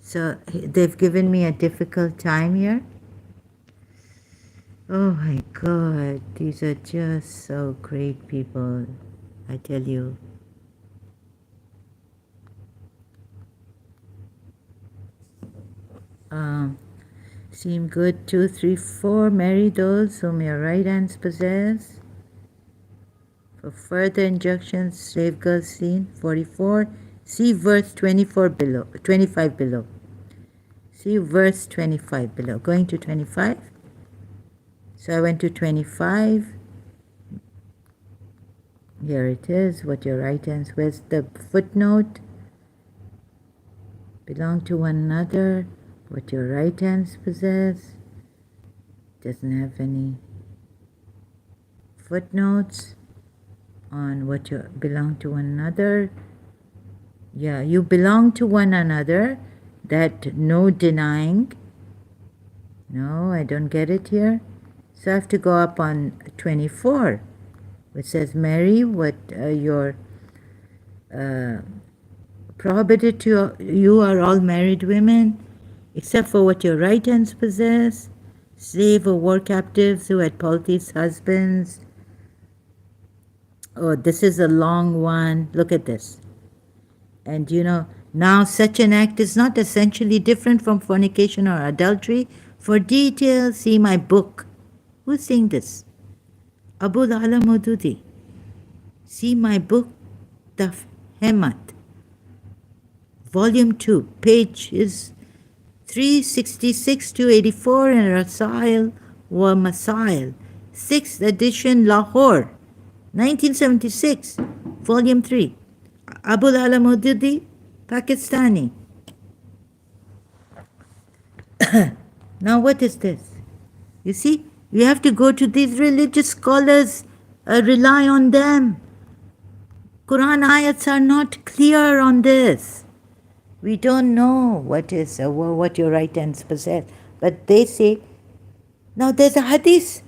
so they've given me a difficult time here. Oh my God, these are just so great people, I tell you. Seem good. 2, 3, 4. Marry those whom your right hands possess. For further injunctions, slave girls seen. 44. See verse 24 below. 25 below. See verse 25 below. Going to 25. So I went to 25. Here it is. What your right hands. Where's the footnote? Belong to one another. What your right hands possess. Doesn't have any footnotes on what you belong to one another. Yeah, you belong to one another. That no denying. No, I don't get it here. So I have to go up on 24, which says, marry what your prohibited to you are all married women, except for what your right hands possess, slave or war captives who had polytheists husbands. Oh, this is a long one. Look at this. And now such an act is not essentially different from fornication or adultery. For details, see my book. Who's saying this? Abu Ala Maududi. See my book, Taf Hemat. Volume 2, page is 366 to 84 in Rasail wa Masail, 6th edition, Lahore, 1976, volume 3. Abul Ala Maududi, Pakistani. Now what is this? You see, you have to go to these religious scholars, rely on them. Quran ayats are not clear on this. We don't know what your right hands possess. But they say, now there's a hadith.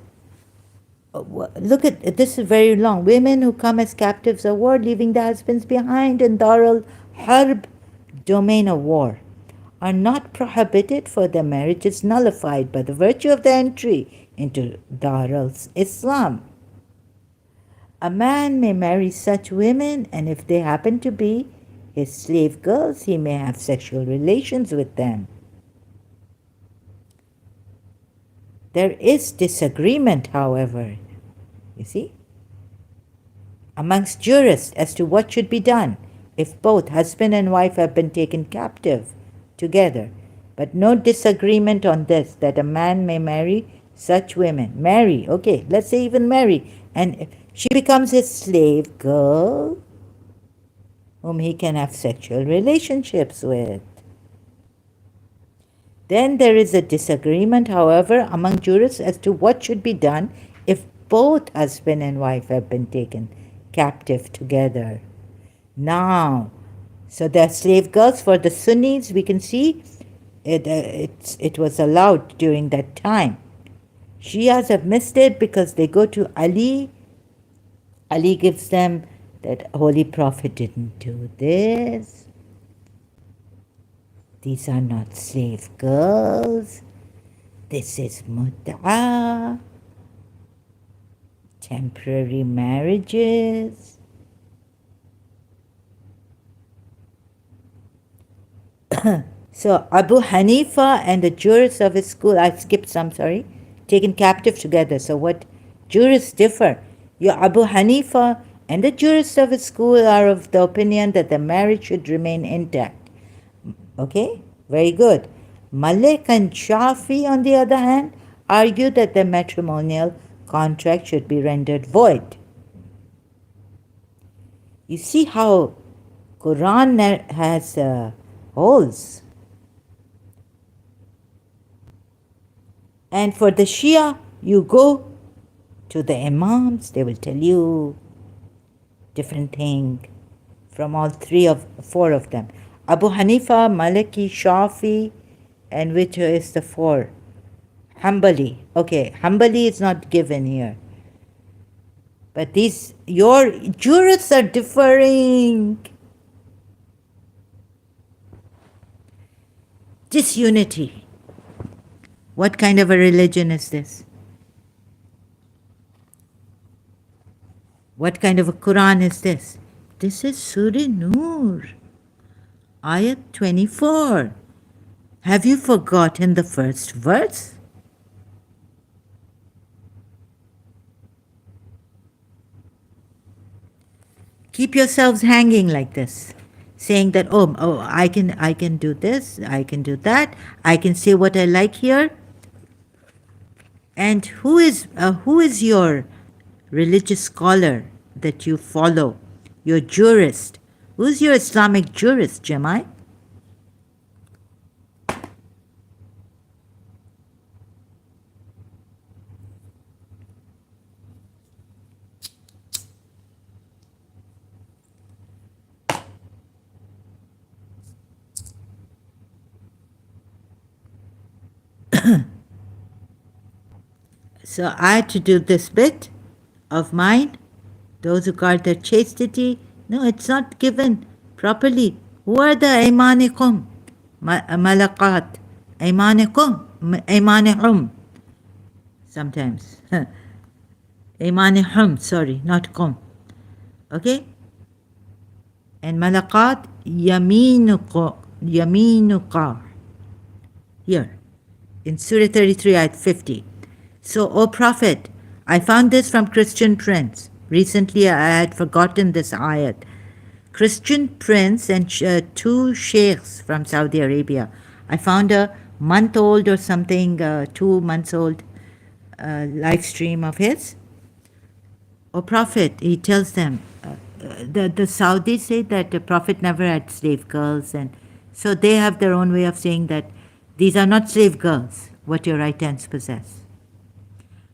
Look at this, is very long. Women who come as captives of war, leaving their husbands behind in Dar al-Harb, domain of war, are not prohibited, for their marriage is nullified by the virtue of their entry into Dar al-Islam. A man may marry such women, and if they happen to be his slave girls, he may have sexual relations with them. There is disagreement, however, you see, amongst jurists as to what should be done if both husband and wife have been taken captive together, but no disagreement on this, that a man may marry such women. Marry, okay, let's say even marry, and she becomes his slave girl, whom he can have sexual relationships with. Then there is a disagreement, however, among jurists as to what should be done if both husband and wife have been taken captive together. Now, so they're slave girls for the Sunnis. We can see it was allowed during that time. Shias have missed it because they go to Ali. Ali gives them that Holy Prophet didn't do this. These are not slave girls. This is mut'a, temporary marriages. So Abu Hanifa and the jurists of his school, I skipped some, sorry, taken captive together. So what jurists differ? Your Abu Hanifa and the jurists of his school are of the opinion that the marriage should remain intact. Okay, very good. Malik and Shafi, on the other hand, argue that the matrimonial contract should be rendered void. You see how Quran has holes. And for the Shia, you go to the Imams, they will tell you different thing from all four of them. Abu Hanifa, Maliki, Shafi, and which is the four? Hanbali. Okay, Hanbali is not given here. But your jurists are differing. Disunity. What kind of a religion is this? What kind of a Quran is this? This is Surah Nur, Ayat 24. Have you forgotten the first verse? Keep yourselves hanging like this, saying that, I can do this, I can do that, I can say what I like here. And who is your religious scholar that you follow? Your jurist. Who's your Islamic jurist, Jamai? So I had to do this bit of mine. Those who guard their chastity. No, it's not given properly. Who are the aymanikum? Malaqat. Aymanikum. Aymanihum. Sometimes. Aymanihum, sorry, not kum. Okay? And malaqat, yaminuka. Here. In Surah 33, ayat 50. So, O Prophet, I found this from Christian Prince. Recently, I had forgotten this ayat. Christian Prince and two sheikhs from Saudi Arabia. I found a month-old or something, 2 months old live stream of his. O Prophet, he tells them, the Saudis say that the Prophet never had slave girls, and so they have their own way of saying that these are not slave girls, what your right hands possess.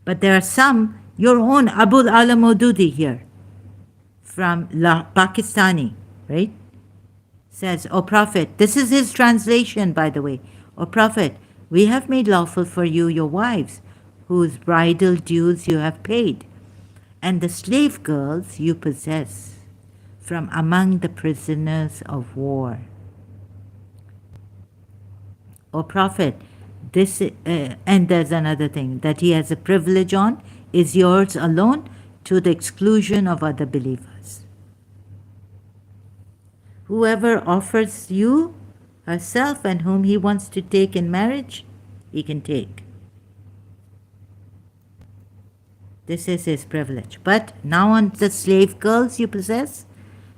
But there are some, your own Abul Ala Maududi here, from Pakistani, right? Says, O Prophet, this is his translation, by the way. O Prophet, we have made lawful for you your wives, whose bridal dues you have paid, and the slave girls you possess from among the prisoners of war. O Prophet, this and there's another thing that he has a privilege on is yours alone to the exclusion of other believers. Whoever offers you herself and whom he wants to take in marriage, he can take. This is his privilege. But now on the slave girls you possess,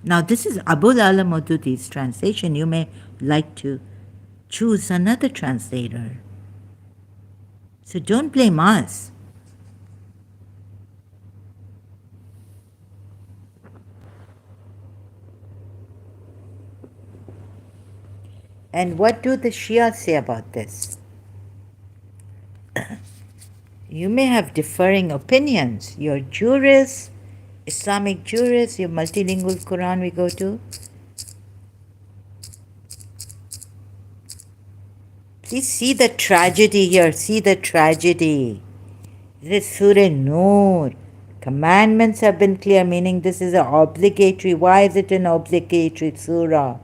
now this is Abul Ala Maududi's translation. You may like to choose another translator. So don't blame us. And what do the Shia say about this? You may have differing opinions. Your jurists Islamic jurists, your multilingual Quran we go to. Please see the tragedy here. See the tragedy. This is Surah Noor. Commandments have been clear, meaning this is an obligatory. Why is it an obligatory surah?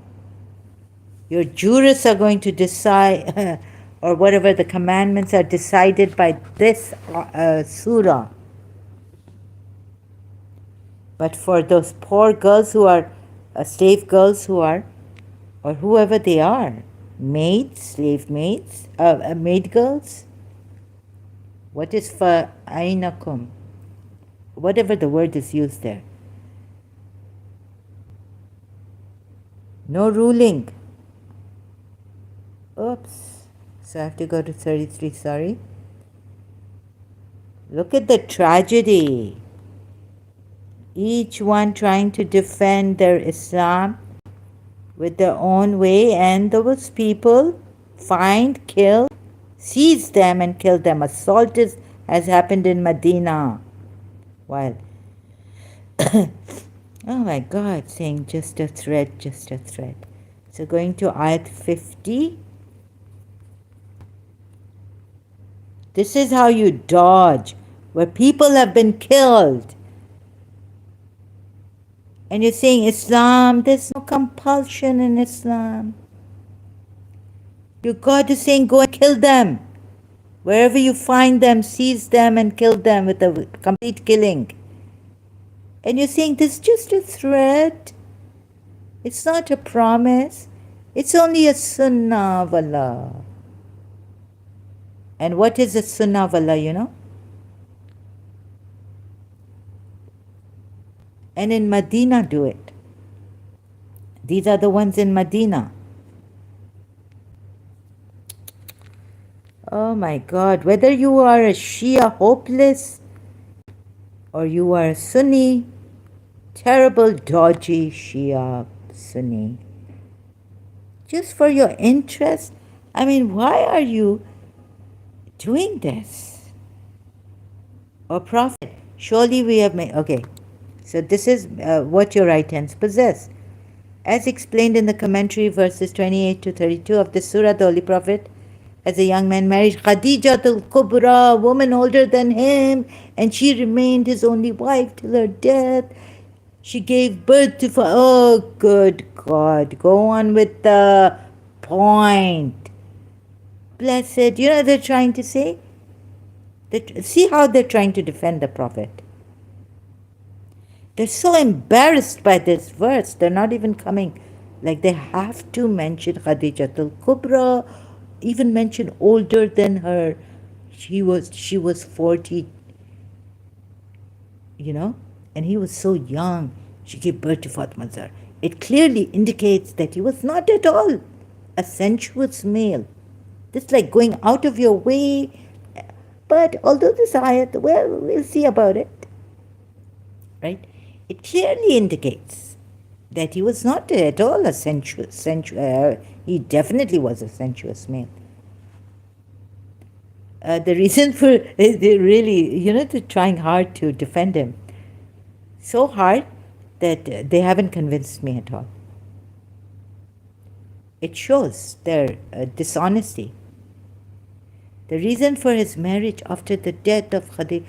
Your jurists are going to decide, or whatever the commandments are decided by this surah. But for those poor girls who are, slave girls who are, or whoever they are, maids, slave maids, maid girls, what is fa'ainakum? Whatever the word is used there. No ruling. Oops. So I have to go to 33, sorry. Look at the tragedy. Each one trying to defend their Islam with their own way, and those people find, kill, seize them and kill them. Assault has happened in Medina. While, oh my God, saying just a thread, just a thread. So going to ayat 50. This is how you dodge, where people have been killed. And you're saying Islam, there's no compulsion in Islam. Your God is saying go and kill them. Wherever you find them, seize them and kill them with a complete killing. And you're saying this is just a threat. It's not a promise. It's only a sunnah of Allah. And what is a sunnah of Allah, you know? And in Medina do it. These are the ones in Medina. Oh my God, whether you are a Shia hopeless or you are a Sunni, terrible, dodgy Shia Sunni, just for your interest, I mean, why are you doing this? Or Prophet, surely we have made, okay, so this is what your right hands possess. As explained in the commentary, verses 28 to 32 of the surah, the Holy Prophet, as a young man, married Khadija al-Kubra, a woman older than him, and she remained his only wife till her death. She gave birth to, oh good God, go on with the point. Blessed, you know what they're trying to say? See how they're trying to defend the Prophet. They're so embarrassed by this verse, they're not even coming. Like they have to mention Khadija al-Kubra, even mention older than her. She was 40, you know, and he was so young. She gave birth to Fatima Zahra. It clearly indicates that he was not at all a sensuous male. This is like going out of your way. But although this ayat, well, we'll see about it, right? It clearly indicates that he was not at all a sensuous, he definitely was a sensuous male. The reason for, they really, you know, they're trying hard to defend him. So hard that they haven't convinced me at all. It shows their dishonesty. The reason for his marriage after the death of Khadija.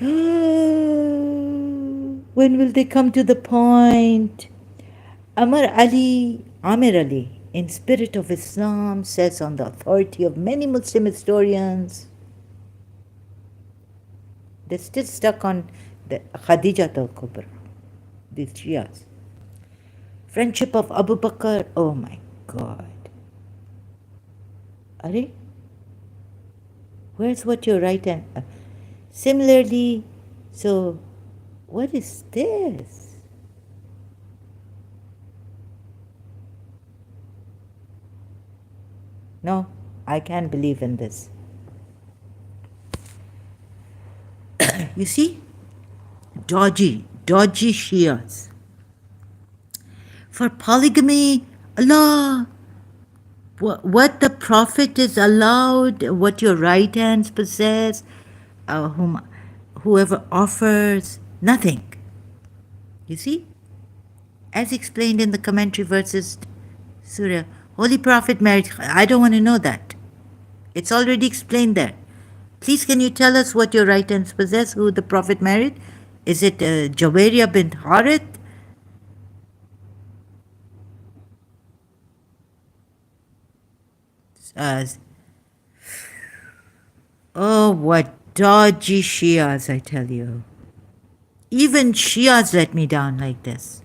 When will they come to the point? Amir Ali, in Spirit of Islam, says on the authority of many Muslim historians, they're still stuck on the Khadija al-Kubra, these Shias. Friendship of Abu Bakr, oh my God. Are? Where's what you're right? And similarly, so what is this? No, I can't believe in this. You see? Dodgy Shias. For polygamy, Allah, what the Prophet is allowed, what your right hands possess, whoever offers, nothing. You see? As explained in the commentary verses, Surah, Holy Prophet married. I don't want to know that. It's already explained there. Please, can you tell us what your right hands possess, who the Prophet married? Is it Jawaria bint Harith? Uh, oh, what dodgy Shias, I tell you. Even Shias let me down like this.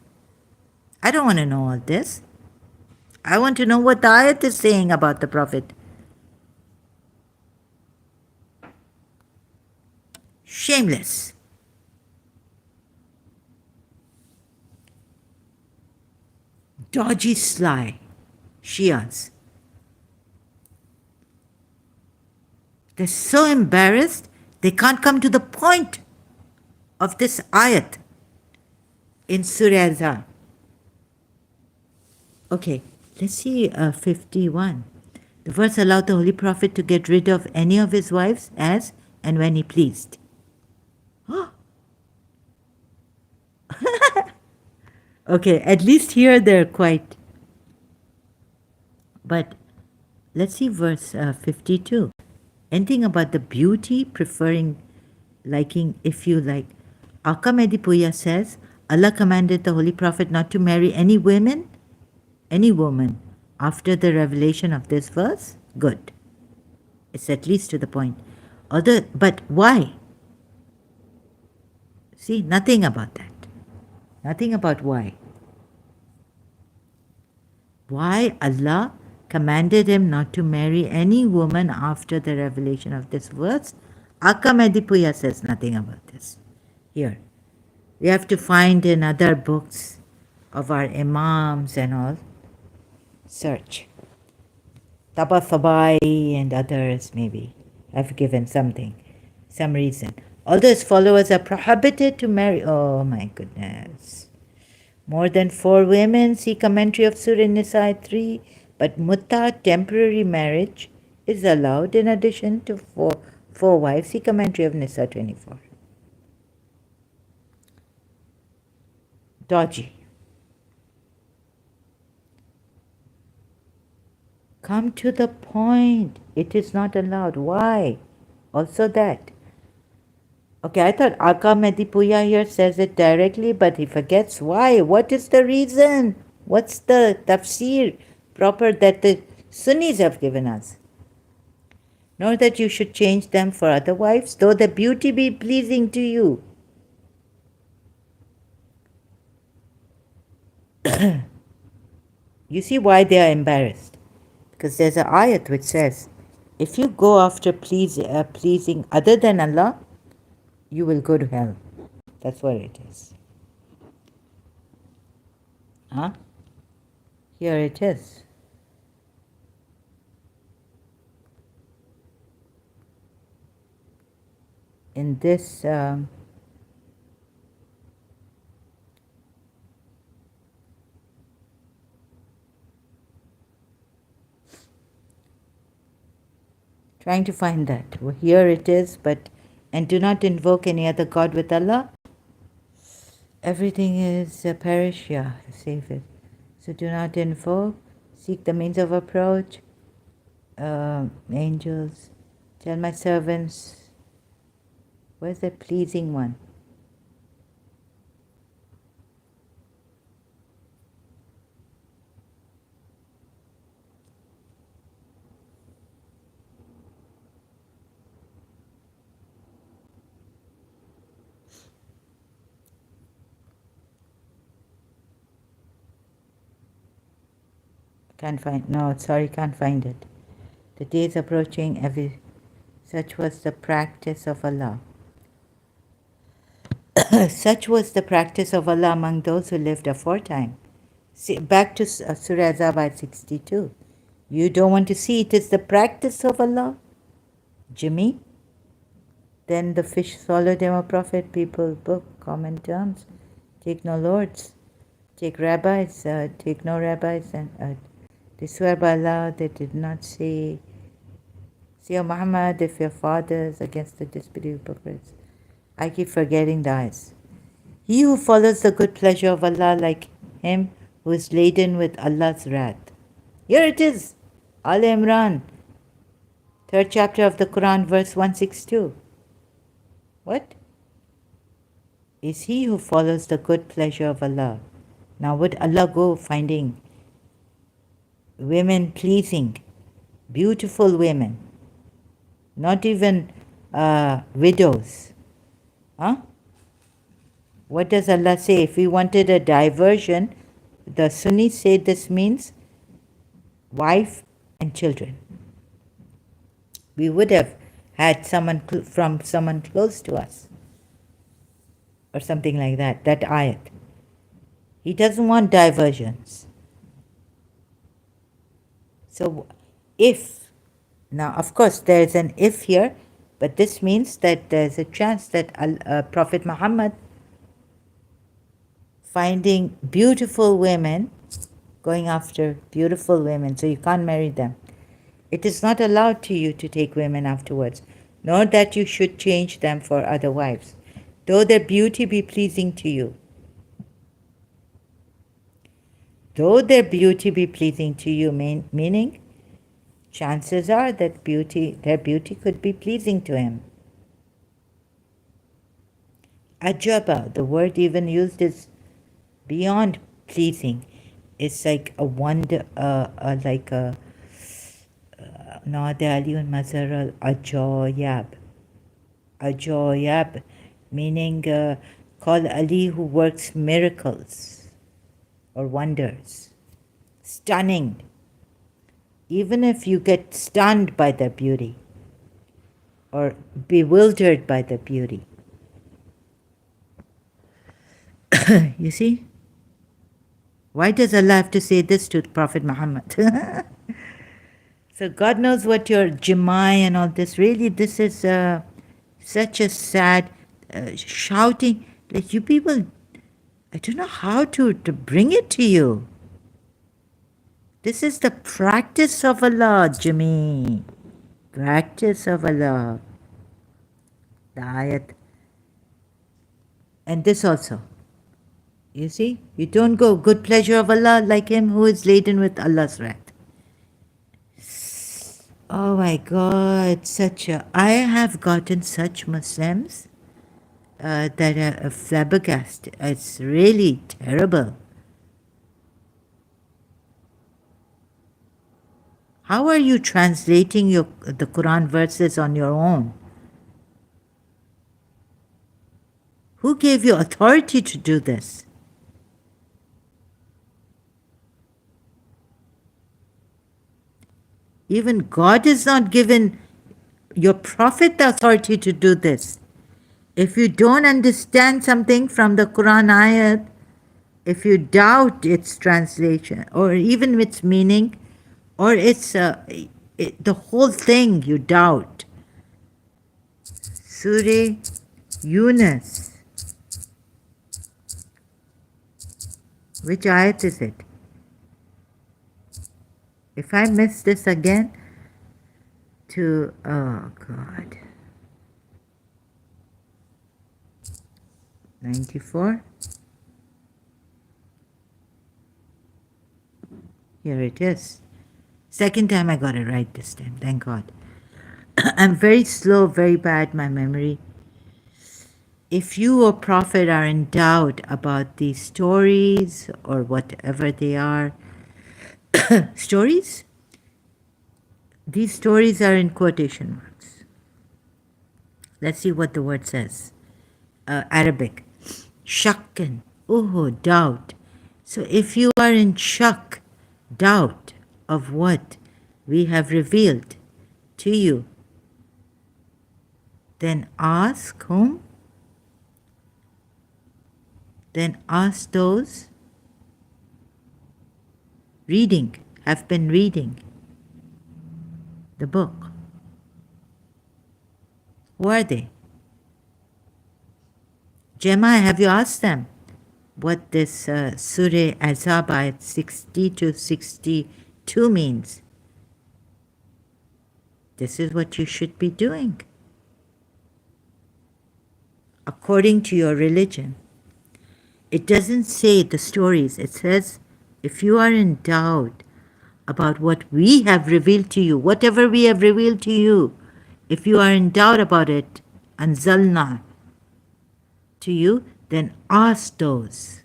I don't want to know all this. I want to know what the ayat is saying about the Prophet. Shameless. Dodgy sly. Shias. They're so embarrassed they can't come to the point of this ayat in Surah Al-Zah. Okay, let's see 51. The verse allowed the Holy Prophet to get rid of any of his wives as and when he pleased. Okay, at least here they're quite. But let's see verse 52. Anything about the beauty, preferring, liking, if you like. Aka Medipuya says, Allah commanded the Holy Prophet not to marry any woman, after the revelation of this verse. Good. It's at least to the point. But why? See, nothing about that. Nothing about why. Why Allah commanded him not to marry any woman after the revelation of this verse? Aka Medipuya says nothing about this. Here. We have to find in other books of our imams and all. Search. Tabatabai and others maybe have given something, some reason. Although his followers are prohibited to marry. Oh my goodness. More than 4 women, see commentary of Surah Nisa 3. But mutta, temporary marriage, is allowed in addition to four wives. See commentary of Nisa 24. Dodgy. Come to the point. It is not allowed. Why? Also that. Okay, I thought Aka Medipuya here says it directly, but he forgets why. What is the reason? What's the tafsir proper that the Sunnis have given us? Nor that you should change them for other wives, though the beauty be pleasing to you. You see why they are embarrassed? Because there's an ayat which says, if you go after pleasing other than Allah, you will go to hell. That's what it is. Huh? Here it is. In this trying to find that. Well, here it is, and do not invoke any other God with Allah. Everything is perish, yeah, save it. So do not invoke, seek the means of approach, angels, tell my servants, where's the pleasing one? Can't find it. The day is approaching, such was the practice of Allah. Such was the practice of Allah among those who lived aforetime. See, back to Surah Azab 62. You don't want to see it is the practice of Allah? Jimmy? Then the fish swallowed him, a prophet, people, book, common terms. Take no lords. Take rabbis, take no rabbis, and they swear by Allah, they did not say, O Muhammad, if your fathers against the disbelieving hypocrites. I keep forgetting the ayahs. He who follows the good pleasure of Allah like him who is laden with Allah's wrath. Here it is, Al Imran, 3rd chapter of the Quran, verse 162. What? Is he who follows the good pleasure of Allah. Now would Allah go finding women pleasing, beautiful women, not even widows? Huh? What does Allah say? If we wanted a diversion, the Sunnis say this means wife and children. We would have had someone from someone close to us, or something like that, that ayat. He doesn't want diversions. So if, now of course there's an if here, but this means that there's a chance that Prophet Muhammad finding beautiful women, going after beautiful women, so you can't marry them. It is not allowed to you to take women afterwards, nor that you should change them for other wives, though their beauty be pleasing to you. Though their beauty be pleasing to you, meaning chances are that their beauty could be pleasing to him. Ajaba, the word even used is beyond pleasing. It's like a wonder, like a Naad Aliyun Mazhar al-Ajoyab. Ajoyab, meaning call Ali who works miracles or wonders. Stunning. Even if you get stunned by their beauty or bewildered by their beauty. You see? Why does Allah have to say this to Prophet Muhammad? So God knows what your jimai and all this. Really, this is such a sad shouting. Like you people, I don't know how to bring it to you. This is the practice of Allah, Jimmy. Practice of Allah. The ayat. And this also. You see? You don't go good pleasure of Allah like him who is laden with Allah's wrath. Oh my God, I have gotten such Muslims that are flabbergasted. It's really terrible. How are you translating the Quran verses on your own? Who gave you authority to do this? Even God has not given your prophet the authority to do this. If you don't understand something from the Quran ayat, if you doubt its translation or even its meaning, or its the whole thing you doubt. Surah Yunus. Which ayat is it? If I miss this again, oh God. 94. Here it is. Second time I got it right this time, thank God. I'm very slow, very bad, my memory. If you or Prophet are in doubt about these stories or whatever they are, stories? These stories are in quotation marks. Let's see what the word says. Arabic. Shakkan. Doubt. So if you are in shak, doubt of what we have revealed to you, then ask whom? Then ask those have been reading the book. Who are they? Jeremiah, have you asked them what this Surah Azab ayat 60 to 62 means? This is what you should be doing according to your religion. It doesn't say the stories. It says, if you are in doubt about what we have revealed to you, whatever we have revealed to you, if you are in doubt about it, anzalna to you, then ask those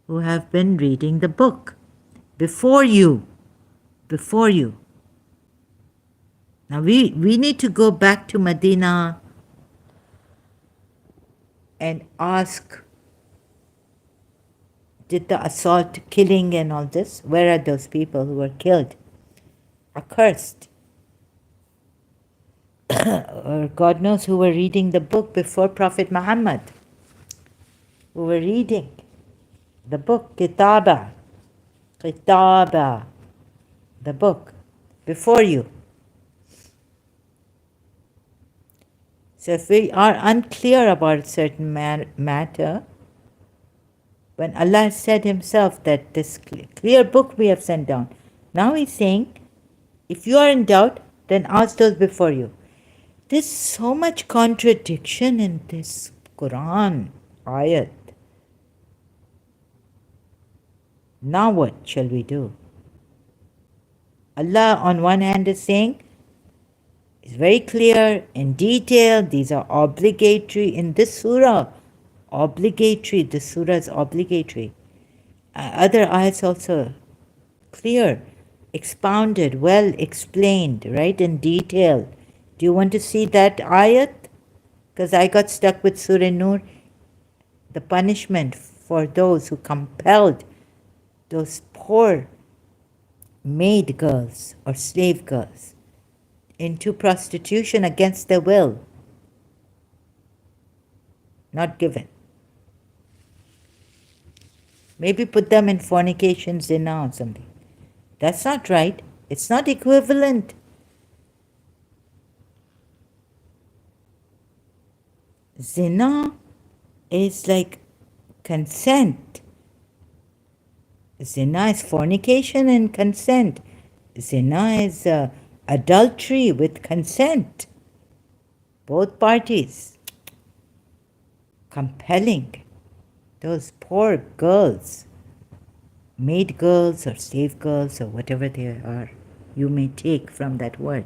who have been reading the book before you. Before you. Now we need to go back to Medina and ask, did the assault, killing and all this, where are those people who were killed, accursed? Or God knows who were reading the book before Prophet Muhammad, who were reading the book, Kitaba, the book, before you. So if we are unclear about a certain matter, when Allah said himself that this clear book we have sent down, now he's saying, if you are in doubt, then ask those before you. There's so much contradiction in this Quran ayat. Now what shall we do? Allah on one hand is saying, it's very clear, in detail, these are obligatory in this surah. Obligatory, the surah is obligatory. Other ayats also clear, expounded, well explained, right, in detail. Do you want to see that ayat? Because I got stuck with Surah Nur, the punishment for those who compelled those poor maid girls or slave girls into prostitution against their will. Not given. Maybe put them in fornication, zina or something. That's not right. It's not equivalent. Zina is like consent. Zina is fornication and consent. Zina is adultery with consent. Both parties. Compelling those poor girls, maid girls or slave girls or whatever they are, you may take from that word.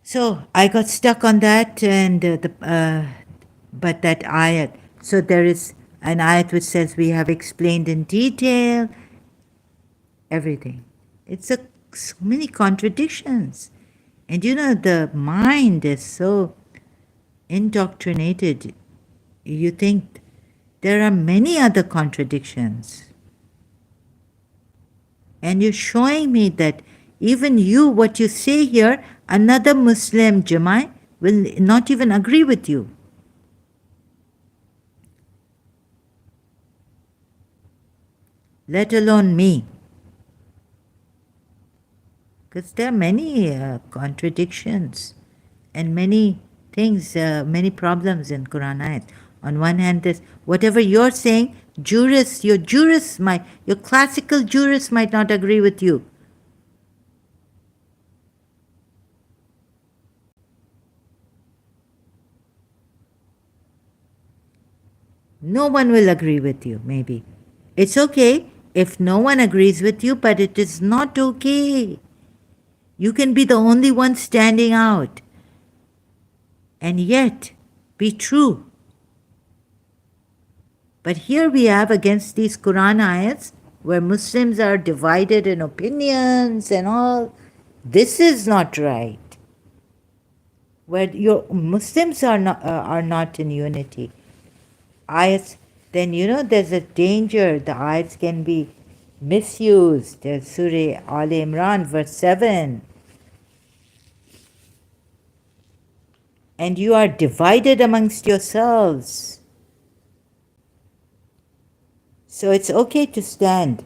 So I got stuck on that, and but that ayat. So there is an ayat which says we have explained in detail everything. It's so many contradictions, and the mind is so indoctrinated. You think there are many other contradictions, and you're showing me that even what you say here, another Muslim Jamai will not even agree with you. Let alone me. Because there are many contradictions and many things, many problems in Quran ayat. On one hand, there's whatever you're saying, your classical jurists might not agree with you. No one will agree with you, maybe. It's okay if no one agrees with you, but it is not okay. You can be the only one standing out and yet be true. But here we have against these Quran ayats where Muslims are divided in opinions and all. This is not right. Where your Muslims are not in unity. Ayats, then there's a danger. The ayats can be misused. There's Surah Al Imran, verse 7. And you are divided amongst yourselves. So it's okay to stand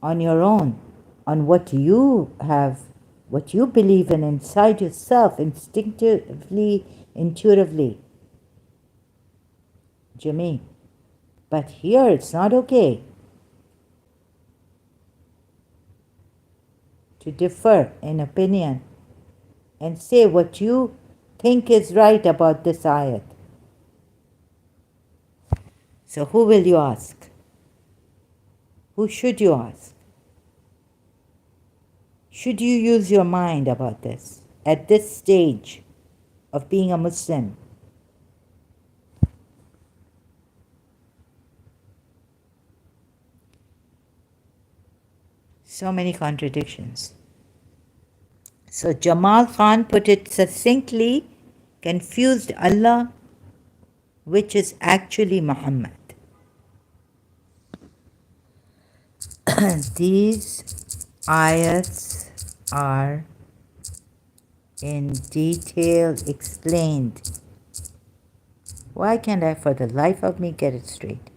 on your own, on what you have, what you believe in inside yourself, instinctively, intuitively. Jimmy. But here it's not okay to differ in opinion and say what you think is right about this ayat. So who will you ask? Who should you ask? Should you use your mind about this at this stage of being a Muslim? So many contradictions. So Jamal Khan put it succinctly, confused Allah, which is actually Muhammad. These ayats are in detail explained. Why can't I for the life of me get it straight?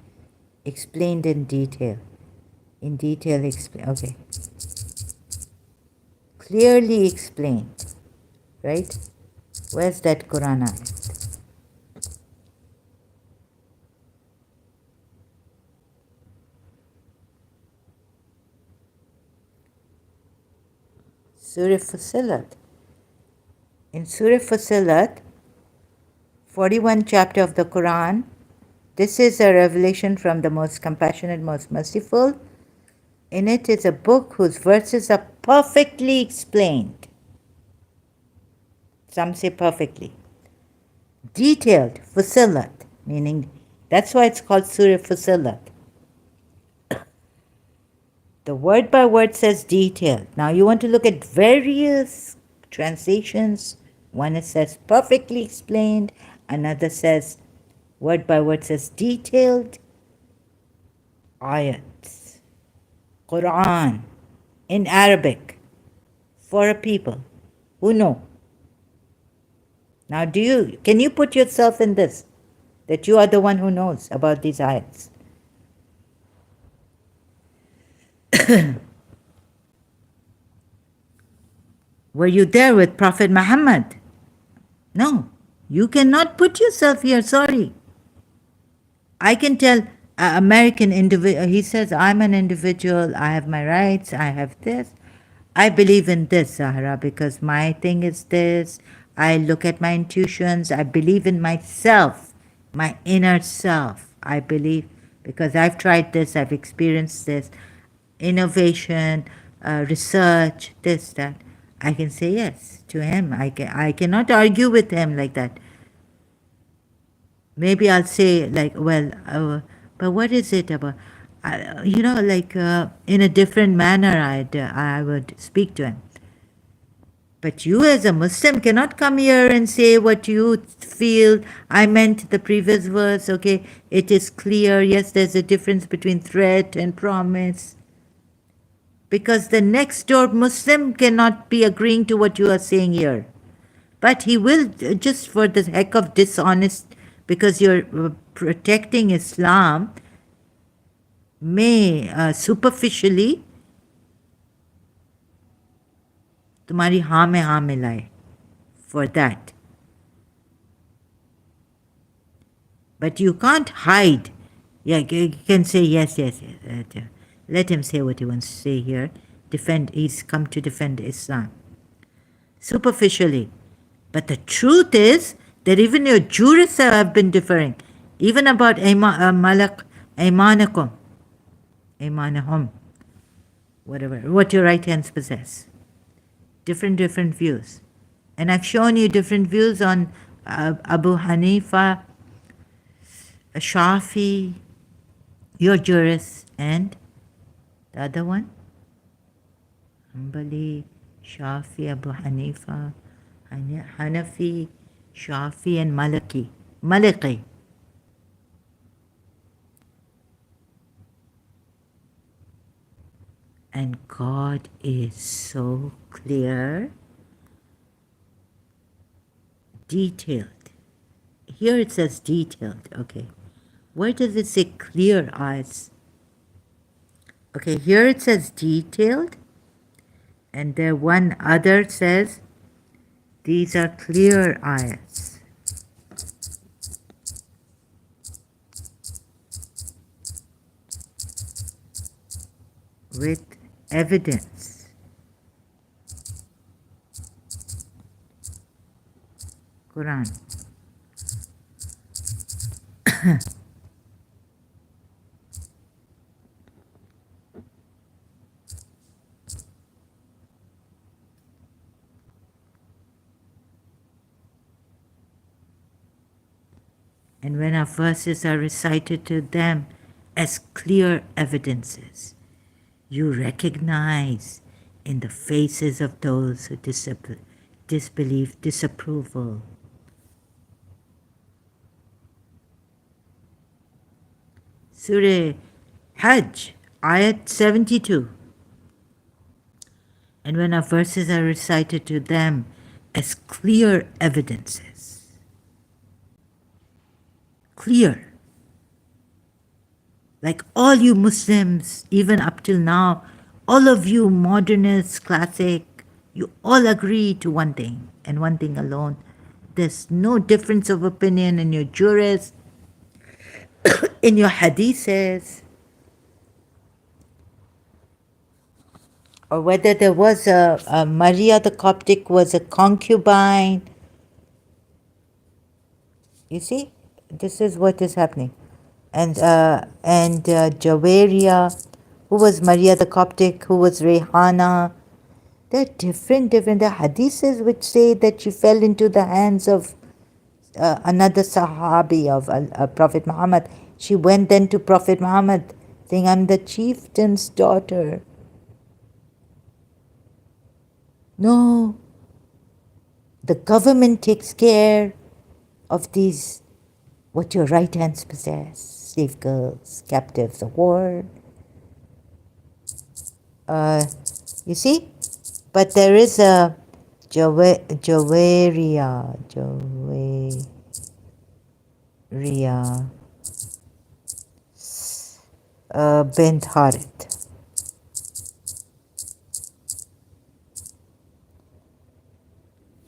Explained in detail. In detail okay. Clearly explained. Right? Where's that Quran ayat? Surah Fussilat. In Surah Fussilat, 41 chapter of the Quran, this is a revelation from the most compassionate, most merciful. In it is a book whose verses are perfectly explained. Some say perfectly. Detailed, Fussilat, meaning that's why it's called Surah Fussilat. The word by word says detailed. Now you want to look at various translations. One it says perfectly explained, another says word by word says detailed. Ayats, Quran, in Arabic, for a people who know. Now can you put yourself in this, that you are the one who knows about these ayats? Were you there with Prophet Muhammad? No. You cannot put yourself here, sorry. I can tell American individual, he says, I'm an individual, I have my rights, I have this. I believe in this, Zahra, because my thing is this. I look at my intuitions, I believe in myself, my inner self. I believe, because I've tried this, I've experienced this, innovation, research, this, that. I can say yes to him. I cannot argue with him like that. Maybe I'll say like, well, but what is it about? Like in a different manner, I would speak to him. But you as a Muslim cannot come here and say what you feel. I meant the previous verse, okay, it is clear. Yes, there's a difference between threat and promise. Because the next door Muslim cannot be agreeing to what you are saying here. But he will, just for the heck of dishonest, because you're protecting Islam, may superficially तुम्हारी हाँ में हाँ मिलाए for that. But you can't hide. Yeah, you can say yes. Let him say what he wants to say here. He's come to defend Islam. Superficially. But the truth is that even your jurists have been differing. Even about Aymanakum, whatever, what your right hands possess. Different views. And I've shown you different views on Abu Hanifa, Shafi, your jurists, and the other one, Hanbali, Shafi, Abu Hanifa, Hanafi, Shafi, and Maliki. And God is so clear, detailed. Here it says detailed, okay. Where does it say clear eyes? Okay, here it says detailed, and there one other says these are clear eyes. With evidence. Quran. And when our verses are recited to them as clear evidences, you recognize in the faces of those who disbelieve disapproval. Surah Hajj, Ayat 72. And when our verses are recited to them as clear evidences, clear, like all you Muslims, even up till now, all of you modernists, classic, you all agree to one thing and one thing alone. There's no difference of opinion in your jurists, in your hadiths, or whether there was a Maria the Coptic was a concubine. You see, this is what is happening. And Jawaria, who was Maria the Coptic, who was Rehana. They're different. The hadiths which say that she fell into the hands of another Sahabi of Prophet Muhammad. She went then to Prophet Muhammad saying, I'm the chieftain's daughter. No, the government takes care of these, what your right hands possess, slave girls, captives of war. You see? But there is a Jawaria bint Harith.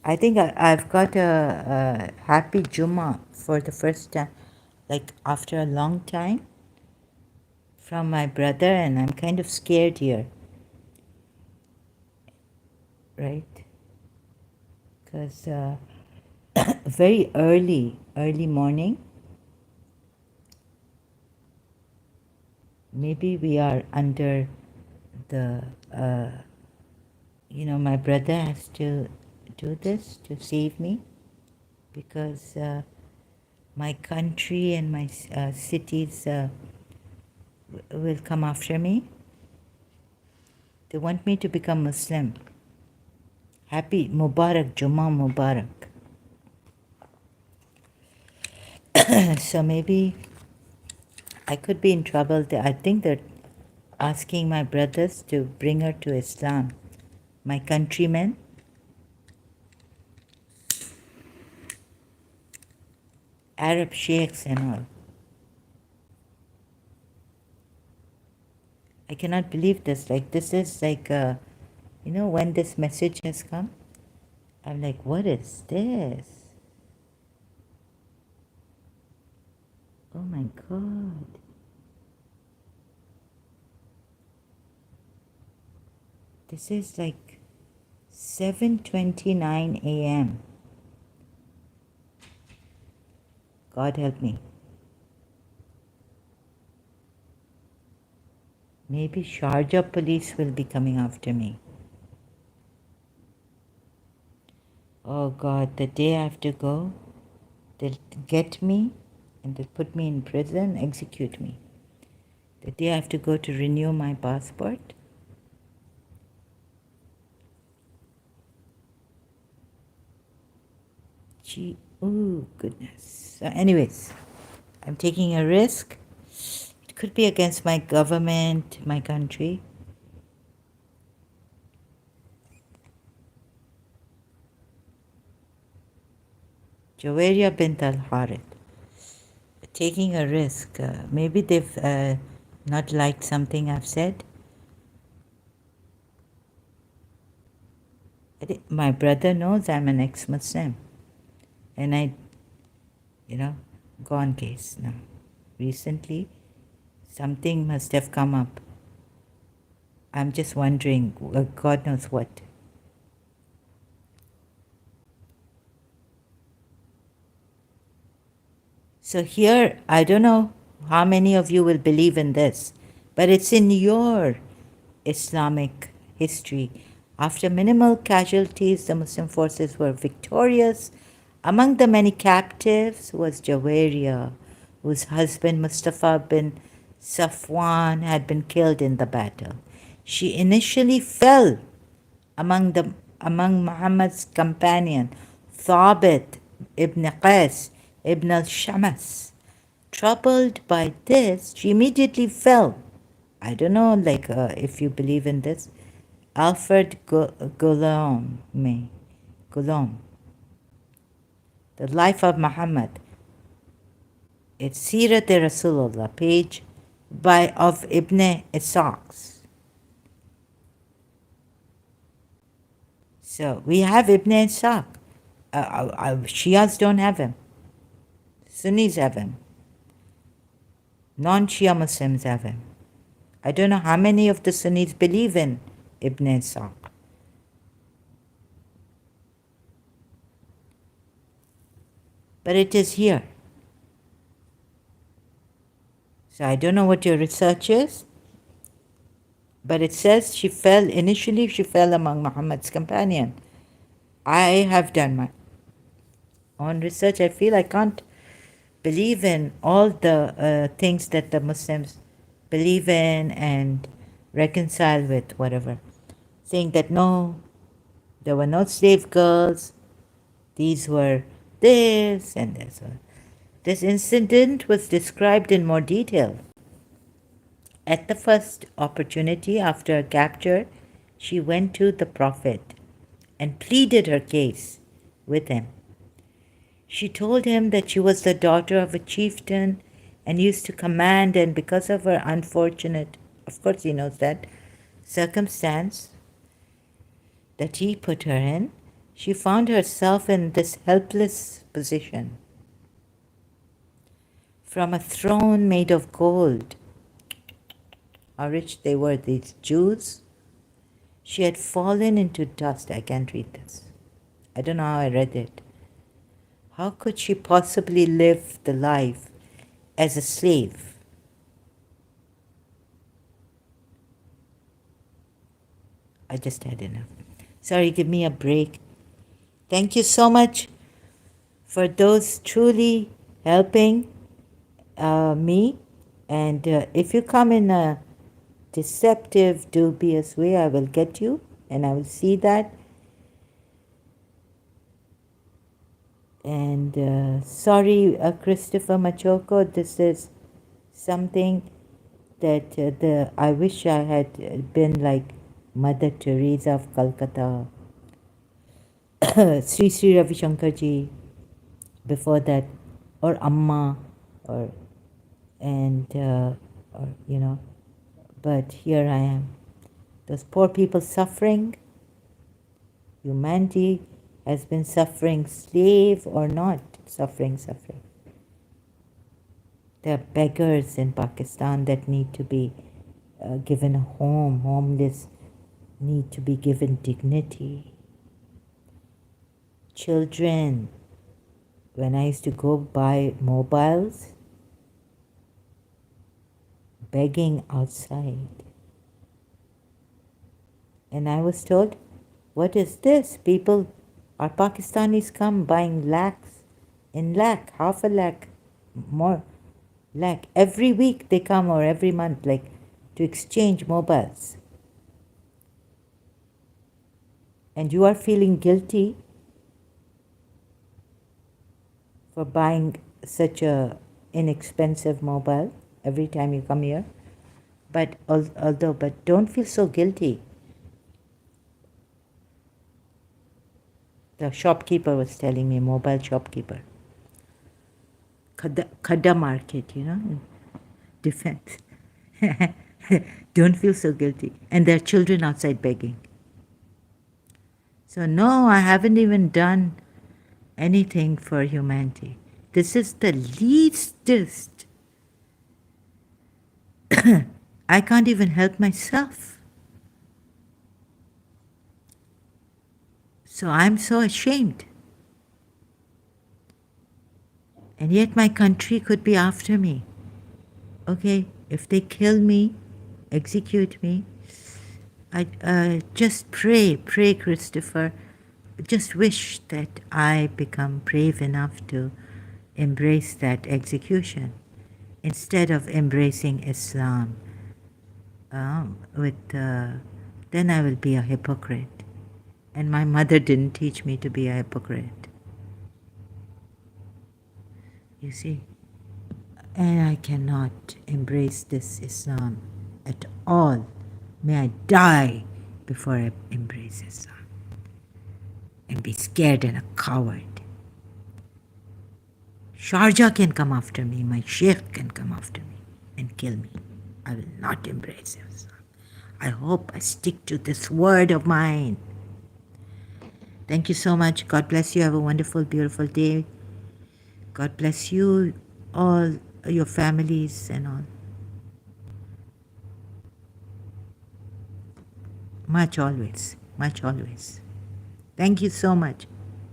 I think I've got a happy Jummah for the first time, like after a long time, from my brother, and I'm kind of scared here, right? Because very early morning, maybe we are under the, my brother has to do this to save me, because my country and my cities will come after me. They want me to become Muslim. Happy Mubarak, Jummah Mubarak. So maybe I could be in trouble. I think they're asking my brothers to bring her to Islam. My countrymen. Arab sheikhs and all. I cannot believe this. Like, this is like, when this message has come, I'm like, what is this? Oh my God. This is like 7:29 a.m. God help me. Maybe Sharjah police will be coming after me. Oh God, the day I have to go, they'll get me and they'll put me in prison, execute me. The day I have to go to renew my passport. Gee, oh goodness. So anyways, I'm taking a risk. It could be against my government, my country. Jawaria bint al-Harith. Taking a risk. Maybe they've not liked something I've said. My brother knows I'm an ex-Muslim. And I, gone case now. Recently, something must have come up. I'm just wondering, God knows what. So here, I don't know how many of you will believe in this, but it's in your Islamic history. After minimal casualties, the Muslim forces were victorious. Among the many captives was Jawaria, whose husband Mustafa bin Safwan had been killed in the battle. She initially fell among Muhammad's companion, Thabit ibn Qais ibn al-Shamas. Troubled by this, she immediately fell. I don't know, if you believe in this. Alfred Gulom, The Life of Muhammad. It's Sirat Rasulullah, page of Ibn Ishaq. So we have Ibn Ishaq. Shias don't have him. Sunnis have him. Non-Shia Muslims have him. I don't know how many of the Sunnis believe in Ibn Ishaq. But it is here. So I don't know what your research is, but it says initially she fell among Muhammad's companion. I have done my own research. I feel I can't believe in all the things that the Muslims believe in and reconcile with whatever. Saying that no, there were no slave girls, these were this and this. This incident was described in more detail. At the first opportunity after her capture, she went to the Prophet and pleaded her case with him. She told him that she was the daughter of a chieftain and used to command, and because of her unfortunate, of course he knows that, circumstance that he put her in, she found herself in this helpless position. From a throne made of gold, how rich they were, these Jews, she had fallen into dust. I can't read this. I don't know how I read it. How could she possibly live the life as a slave? I just had enough. Sorry, give me a break. Thank you so much for those truly helping me. And if you come in a deceptive, dubious way, I will get you and I will see that. And sorry, Christopher Machoko, this is something that I wish I had been like Mother Teresa of Calcutta, Sri Ravi Shankar ji, before that, or Amma, or but here I am. Those poor people suffering. Humanity has been suffering, slave or not, suffering. There are beggars in Pakistan that need to be given a home. Homeless need to be given dignity. Children, when I used to go buy mobiles, begging outside. And I was told, what is this? People, our Pakistanis come buying half a lakh, more lakh. Every week they come, or every month, to exchange mobiles. And you are feeling guilty for buying such a inexpensive mobile every time you come here. But don't feel so guilty. The shopkeeper was telling me, mobile shopkeeper. Khadda market, defense. Don't feel so guilty. And there are children outside begging. So no, I haven't even done anything for humanity. This is the leastest. I can't even help myself. So I'm so ashamed. And yet my country could be after me. Okay, if they kill me, execute me, I just pray, Christopher. Just wish that I become brave enough to embrace that execution instead of embracing Islam. Then I will be a hypocrite. And my mother didn't teach me to be a hypocrite. You see? And I cannot embrace this Islam at all. May I die before I embrace Islam and be scared and a coward. Sharjah can come after me, my sheikh can come after me and kill me. I will not embrace Islam. I hope I stick to this word of mine. Thank you so much. God bless you. Have a wonderful, beautiful day. God bless you, all your families and all. Much always. Thank you so much.